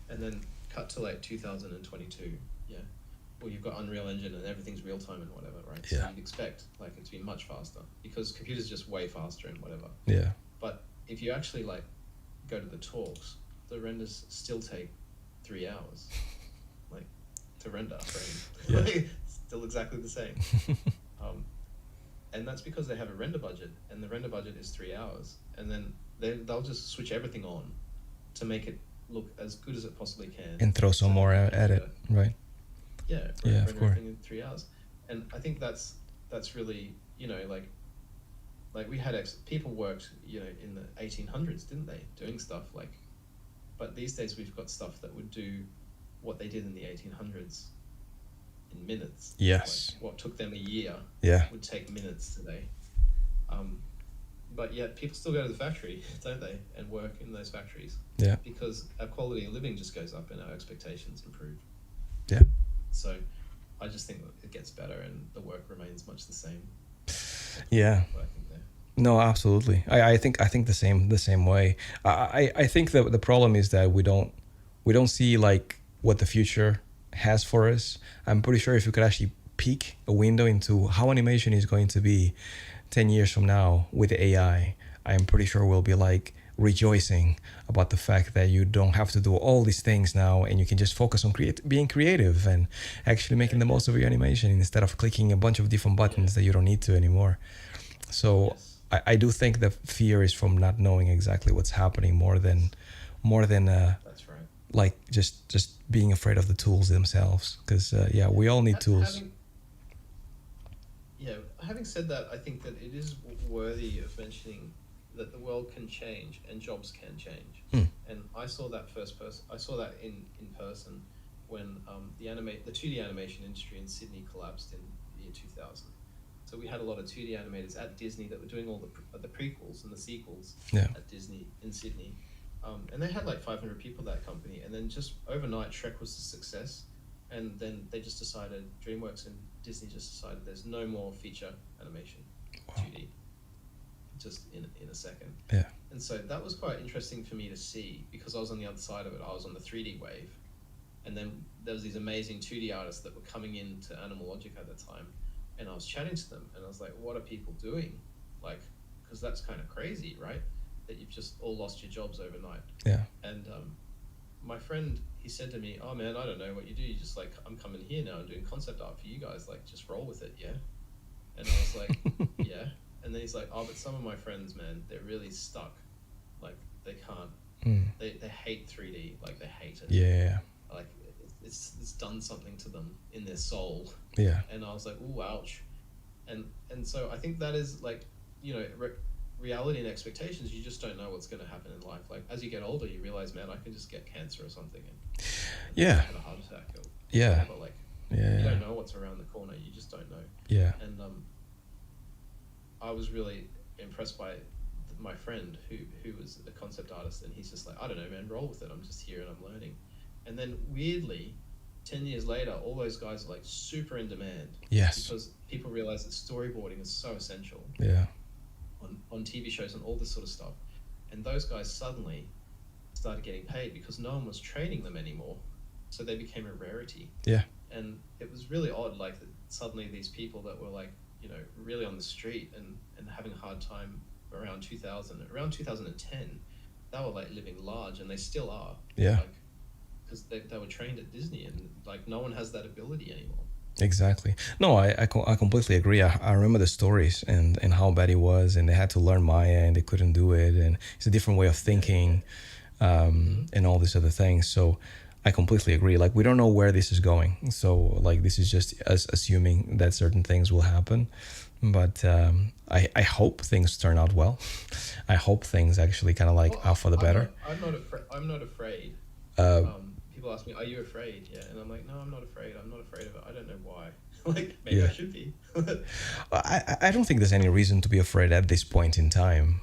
and then cut to like 2022. Yeah. Well, you've got Unreal Engine and everything's real time and whatever, right? So Yeah. you'd expect like it to be much faster because computers are just way faster and whatever. Yeah. But if you actually like go to the talks, the renders still take 3 hours, like to render a frame. Yeah. Like, still exactly the same. And that's because they have a render budget, and the render budget is 3 hours, and then they'll just switch everything on to make it look as good as it possibly can, And throw some more at it, right? Yeah, Yeah, of render course. everything in 3 hours, and I think that's really, like we had people worked in the 1800s, didn't they, doing stuff like, but these days we've got stuff that would do what they did in the 1800s in minutes. Yes. Like what took them a year Yeah. would take minutes today. But yet people still go to the factory, don't they, and work in those factories. Yeah. Because our quality of living just goes up and our expectations improve. Yeah. So I just think that it gets better and the work remains much the same. Yeah. Working there. No, absolutely. I think the same way. I think that the problem is that we don't see like what the future has for us. I'm pretty sure if you could actually peek a window into how animation is going to be 10 years from now with AI, I'm pretty sure we'll be like rejoicing about the fact that you don't have to do all these things now, and you can just focus on being creative and actually making the most of your animation instead of clicking a bunch of different buttons that you don't need to anymore. So Yes. I do think the fear is from not knowing exactly what's happening more than That's right. like just being afraid of the tools themselves, because we all need tools. Having said that, I think that it is worthy of mentioning that the world can change and jobs can change. And I saw that in person when the 2D animation industry in Sydney collapsed in the year 2000. So we had a lot of 2D animators at Disney that were doing all the prequels and the sequels Yeah. at Disney in Sydney. And they had like 500 people at that company. And then just overnight, Shrek was a success. And then they just decided, DreamWorks and Disney just decided there's no more feature animation, Wow. 2D, just in a second. Yeah. And so that was quite interesting for me to see because I was on the other side of it. I was on the 3D wave. And then there was these amazing 2D artists that were coming into Animal Logic at the time. And I was chatting to them and I was like, what are people doing? Like, because that's kind of crazy, right? That you've just all lost your jobs overnight. Yeah. And my friend, he said to me, oh man, I don't know what you do. You just like, I'm coming here now and doing concept art for you guys. Like, just roll with it, yeah? And I was like, yeah. And then he's like, oh, but some of my friends, man, they're really stuck. Like, they can't. They hate 3D. Like, they hate it. Yeah. Like, it's done something to them in their soul. Yeah. And I was like, ooh, ouch. And so I think that is like, you know, reality and expectations. You just don't know what's going to happen in life. Like as you get older, you realize, man, I can just get cancer or something and Yeah. have a heart attack or Yeah. whatever. Like Yeah. you don't know what's around the corner. You just don't know. Yeah. And I was really impressed by my friend who was a concept artist, and he's just like, I don't know, man, roll with it. I'm just here and I'm learning. And then weirdly, 10 years later, all those guys are like super in demand. Yes. Because people realize that storyboarding is so essential. Yeah. On TV shows and all this sort of stuff. And those guys suddenly started getting paid because no one was training them anymore. So they became a rarity. Yeah. And it was really odd, like that suddenly these people that were like, you know, really on the street and having a hard time around 2010, they were like living large, and they still are. Yeah. Like, because they were trained at Disney, and like no one has that ability anymore. Exactly. No, I completely agree. I remember the stories and how bad it was, and they had to learn Maya and they couldn't do it, and it's a different way of thinking, and all these other things. So I completely agree. Like we don't know where this is going. So like this is just us assuming that certain things will happen, but I hope things turn out well. I hope things actually kind of like Well, are for the better. I'm not afraid. People ask me, "Are you afraid?" Yeah, and I'm like, "No, I'm not afraid. I'm not afraid of it. I don't know why. Like, maybe Yeah. I should be." I don't think there's any reason to be afraid at this point in time.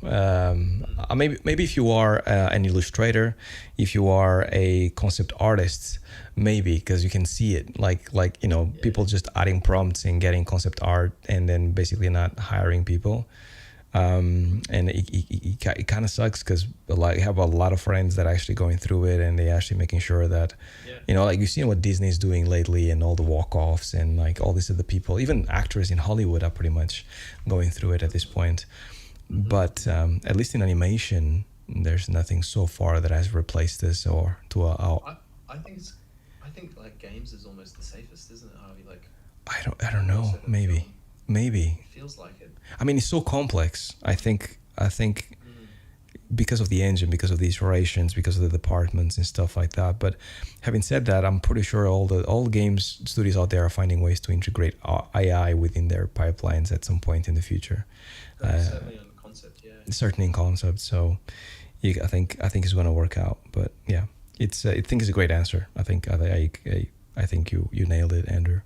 Maybe if you are an illustrator, if you are a concept artist, maybe because you can see it, like you know, people just adding prompts and getting concept art, and then basically not hiring people. And it kind of sucks because like I have a lot of friends that are actually going through it, and they actually making sure that you know, like you've seen what Disney is doing lately and all the walk-offs and like all these other people, even actors in Hollywood are pretty much going through it at this point. But at least in animation, there's nothing so far that has replaced this or to I think like games is almost the safest, isn't it, Harvey? Like I don't know, maybe. it feels like it. I mean, it's so complex. I think because of the engine, because of the iterations, because of the departments and stuff like that. But having said that, I'm pretty sure all the games studios out there are finding ways to integrate AI within their pipelines at some point in the future. Certainly on concept, yeah. Certainly in concept. So I think it's going to work out. But yeah, I think it's a great answer. I think you nailed it, Andrew.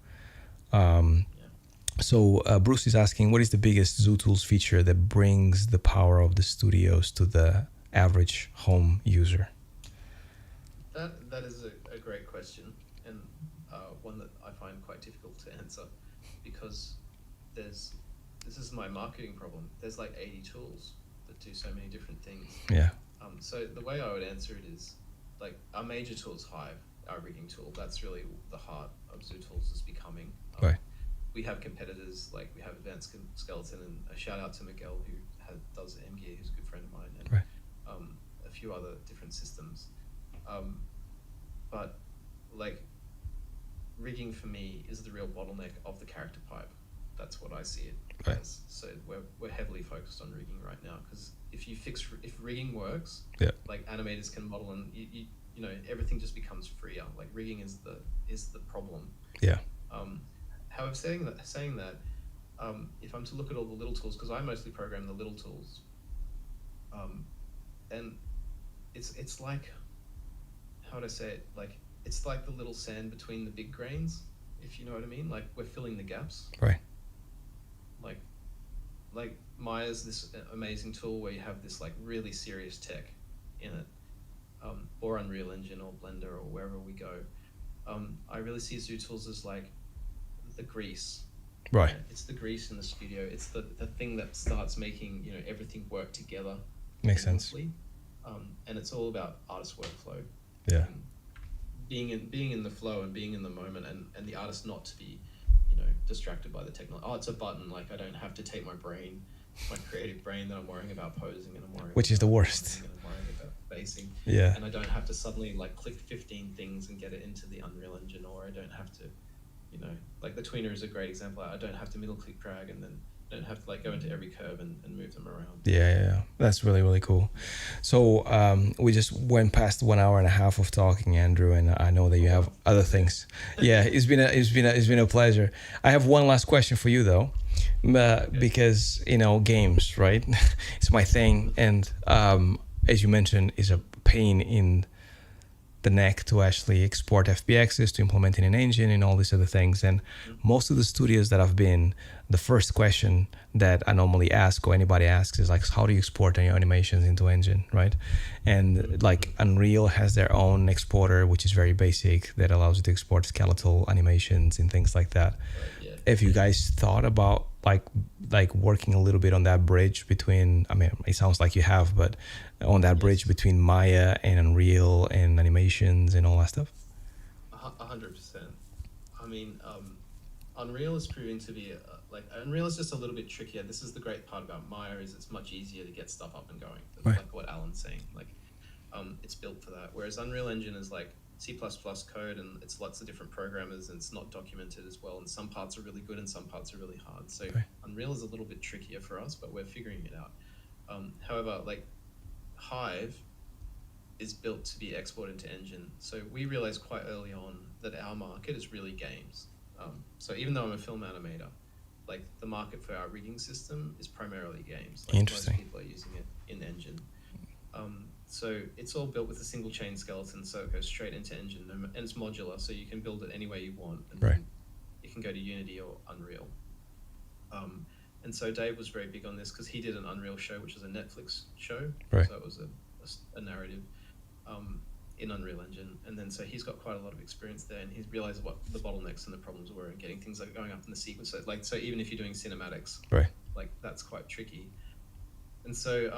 So Bruce is asking, what is the biggest ZooTools feature that brings the power of the studios to the average home user? That is a great question, and one that I find quite difficult to answer, because this is my marketing problem. There's like 80 tools that do so many different things. Yeah. So the way I would answer it is, like, our major tool is Hive, our rigging tool. That's really the heart of ZooTools is becoming. Right. We have competitors, like we have Advanced Skeleton, and a shout out to Miguel who does M-Gear, who's a good friend of mine, and right. A few other different systems. But like rigging for me is the real bottleneck of the character pipe. That's what I see it as. So we're heavily focused on rigging right now, because if rigging works, like animators can model, and you know, everything just becomes freer. Like rigging is the problem. Yeah. However, saying that, if I'm to look at all the little tools, because I mostly program the little tools, and it's like, how would I say it? Like, it's like the little sand between the big grains, if you know what I mean. Like, we're filling the gaps. Right. Like, like Maya's this amazing tool where you have this like really serious tech in it, or Unreal Engine or Blender or wherever we go. I really see Zoo Tools as like the grease. Right. Yeah, it's the grease in the studio. It's the thing that starts making, you know, everything work together Makes sense. seamlessly. And it's all about artist workflow, Yeah. and being in the flow and being in the moment, and the artist not to be, you know, distracted by the technology. Oh, it's a button. Like I don't have to take my creative brain that I'm worrying about posing, and I'm worrying Which is the about worst. timing, and I'm worrying about basing, Yeah. and I don't have to suddenly like click 15 things and get it into the Unreal Engine, or I don't have to, you know, like the tweener is a great example. I don't have to middle click drag, and then don't have to like go into every curve and move them around. Yeah, that's really, really cool. So we just went past 1 hour and a half of talking, Andrew, and I know that you Oh have wow. other things. Yeah, it's been a pleasure. I have one last question for you though, Okay. because you know games, right? It's my thing, Mhm. and as you mentioned, is a pain in the neck to actually export FBXs, to implement in an engine, and all these other things. And Mhm. most of the studios that I've been, the first question that I normally ask or anybody asks is like, how do you export your animations into engine, right? And like Mhm. Unreal has their own exporter, which is very basic, that allows you to export skeletal animations and things like that. Right. Yeah. Have you Yeah. guys thought about like working a little bit on that bridge between, I mean, it sounds like you have, but on that bridge Yes. between Maya and Unreal and animations and all that stuff? 100%. I mean, Unreal is proving to be like Unreal is just a little bit trickier. This is the great part about Maya is it's much easier to get stuff up and going. Right. Like what Alan's saying, like it's built for that. Whereas Unreal Engine is like C++ code, and it's lots of different programmers, and it's not documented as well. And some parts are really good, and some parts are really hard. So Right. Unreal is a little bit trickier for us, but we're figuring it out. However, like Hive is built to be exported into engine. So we realized quite early on that our market is really games. So even though I'm a film animator, like the market for our rigging system is primarily games. Like most Interesting. people are using it in engine. So it's all built with a single chain skeleton, so it goes straight into engine, and it's modular, so you can build it any way you want, and Right. then you can go to Unity or Unreal. Um, and so Dave was very big on this because he did an Unreal show, which was a Netflix show. Right. So it was a narrative um, in Unreal Engine, and then so he's got quite a lot of experience there, and he's realized what the bottlenecks and the problems were in getting things like going up in the sequence. So even if you're doing cinematics, Right. like that's quite tricky. And so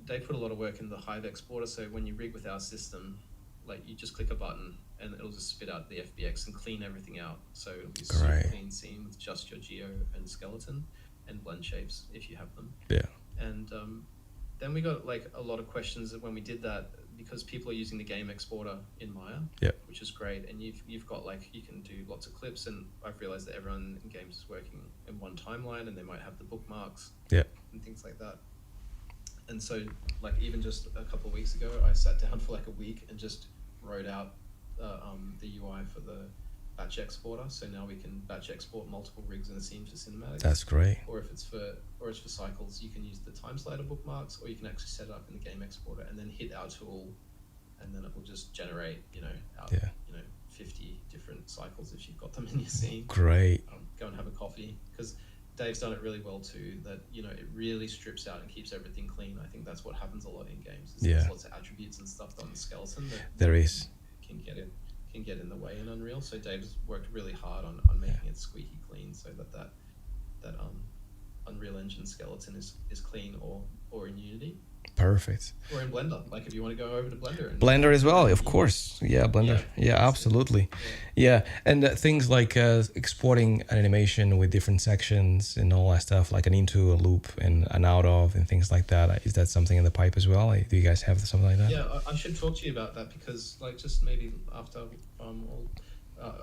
they put a lot of work in the Hive exporter. So when you rig with our system, like you just click a button and it'll just spit out the FBX and clean everything out. So it'll be a super Great. clean scene with just your geo and skeleton and blend shapes if you have them. Yeah. And then we got like a lot of questions when we did that because people are using the game exporter in Maya, Yeah. which is great. And you've got like you can do lots of clips, and I've realized that everyone in games is working in one timeline, and they might have the bookmarks Yeah. and things like that. And so, like even just a couple of weeks ago, I sat down for like a week and just wrote out the UI for the batch exporter. So now we can batch export multiple rigs in a scene for cinematics. That's great. Or if it's for cycles, you can use the time slider bookmarks, or you can actually set it up in the game exporter and then hit our tool, and then it will just generate, out, Yeah. 50 different cycles if you've got them in your scene. Great. Go and have a coffee, because Dave's done it really well too. That it really strips out and keeps everything clean. I think that's what happens a lot in games. Yeah. There's lots of attributes and stuff on the skeleton that There is. can get in the way in Unreal. So Dave's worked really hard on making it squeaky clean, so that Unreal Engine skeleton is clean, or in Unity Perfect. or in Blender. Like if you want to go over to Blender and Blender as well, of you- course. Yeah, Blender. Yeah, so, absolutely. yeah. Yeah, and things like exporting an animation with different sections and all that stuff, like an into, a loop, and an out of, and things like that. Is that something in the pipe as well? Like, do you guys have something like that? Yeah, I should talk to you about that, because like just maybe after or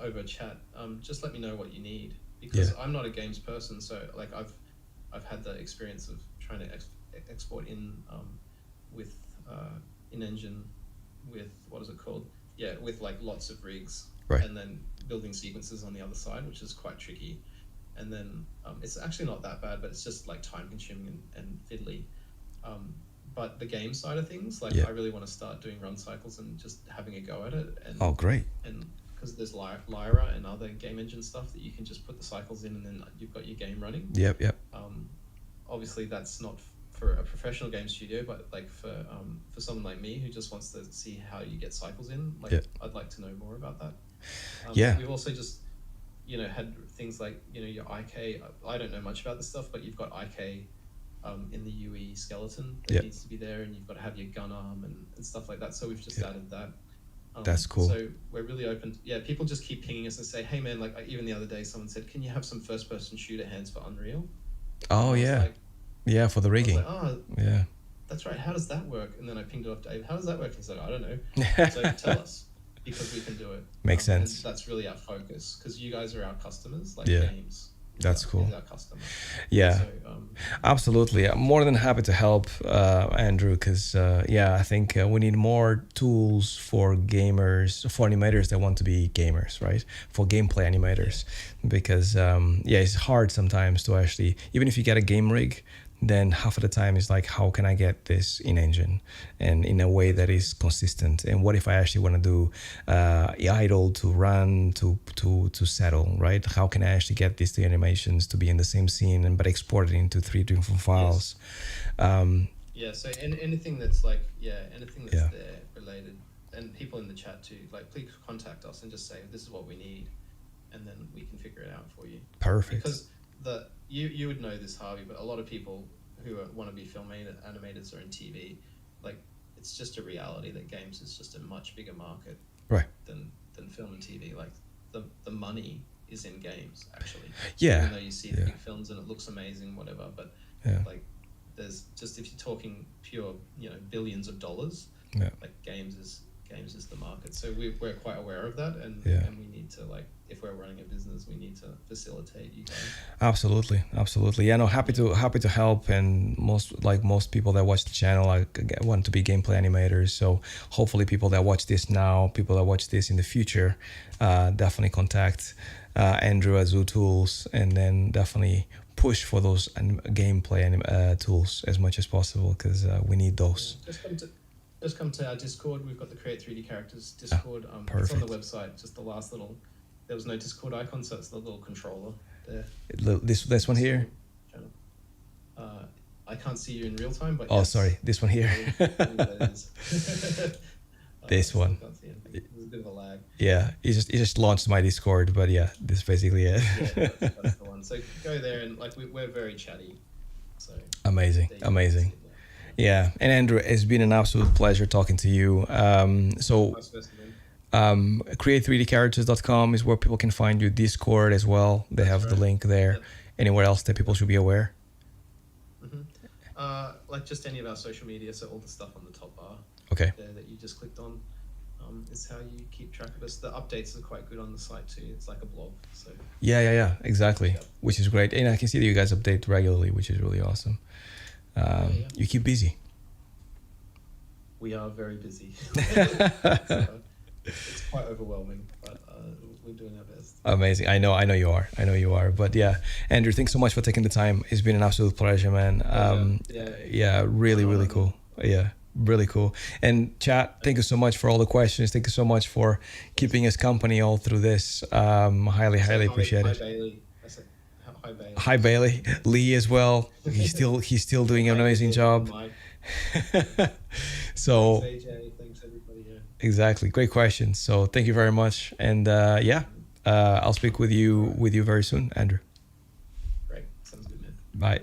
over chat, just let me know what you need, because I'm not a games person. So like I've had the experience of trying to export with in engine with what is it called? Yeah, with like lots of rigs, Right. and then building sequences on the other side, which is quite tricky. And then it's actually not that bad, but it's just like time consuming and fiddly. But the game side of things, like Yeah. I really want to start doing run cycles and just having a go at it, and Oh, great. and because there's Lyra and other game engine stuff that you can just put the cycles in and then you've got your game running. Yep. Obviously that's not for a professional game studio, but like for someone like me who just wants to see how you get cycles in, like I'd like to know more about that. We've also just had things like your IK. I don't know much about this stuff, but you've got IK in the UE skeleton that needs to be there, and you've got to have your gun arm and stuff like that. So we've just added that. That's cool. So we're really open. People just keep pinging us and say, hey man, like even the other day someone said, can you have some first person shooter hands for Unreal? Oh yeah. Like, for the rigging. Like, oh, yeah. That's right. How does that work? And then I pinged it off Dave. How does that work? He's like, I don't know. So tell us, because we can do it. Makes sense. And that's really our focus, because you guys are our customers, like games. That's cool. Our customer. Yeah, so, absolutely. I'm more than happy to help, Andrew, because I think we need more tools for gamers, for animators that want to be gamers, right? For gameplay animators, because it's hard sometimes to actually, even if you get a game rig, then half of the time is like, how can I get this in engine and in a way that is consistent? And what if I actually want to do idle to run to settle, right? How can I actually get these two animations to be in the same scene but export it into 3 different files? So anything that's like anything that's there related, and people in the chat too, like please contact us and just say this is what we need, and then we can figure it out for you. Perfect. Because you would know this, Harvey, but a lot of people who want to be film animators or in TV, like it's just a reality that games is just a much bigger market, right? Than film and TV. Like the money is in games actually. Yeah. Even though you see the big films and it looks amazing, whatever, but like there's just, if you're talking pure, billions of dollars, like games is the market. So we're quite aware of that, and we need to, like, if we're running a business, we need to facilitate you guys. Absolutely. Yeah, no, happy to help, and most people that watch the channel want to be gameplay animators. So hopefully people that watch this now, people that watch this in the future, definitely contact Andrew at Zoo Tools, and then definitely push for those gameplay tools as much as possible, because we need those. Just come to our Discord. We've got the Create 3D Characters Discord. It's on the website. Just the last little. There was no Discord icon, so it's the little controller there. This one here. I can't see you in real time, but sorry, this one here. This one. There's a bit of a lag. Yeah, he just launched my Discord, but yeah, this is basically it. That's the one. So go there, and like we're very chatty. So amazing. Yeah, and Andrew, it's been an absolute pleasure talking to you. Create3dcharacters.com is where people can find you. Discord as well. They have the link there. Yep. Anywhere else that people should be aware? Like just any of our social media. So all the stuff on the top bar. Okay. There that you just clicked on. Is how you keep track of us. The updates are quite good on the site too. It's like a blog. So. Yeah, exactly. Yep. Which is great, and I can see that you guys update regularly, which is really awesome. You keep busy. We are very busy. It's quite overwhelming, but we're doing our best. Amazing. I know you are. But yeah, Andrew, thanks so much for taking the time. It's been an absolute pleasure, man. Really cool. Yeah, really cool. And chat, thank you so much for all the questions. Thank you so much for keeping us company all through this. Highly appreciate it. Bailey. Hi Bailey. Lee as well. He's still doing an amazing job. So thanks, AJ. Thanks everybody. Yeah. Exactly. Great question. So thank you very much. And I'll speak with you very soon, Andrew. Great. Sounds good, man. Bye.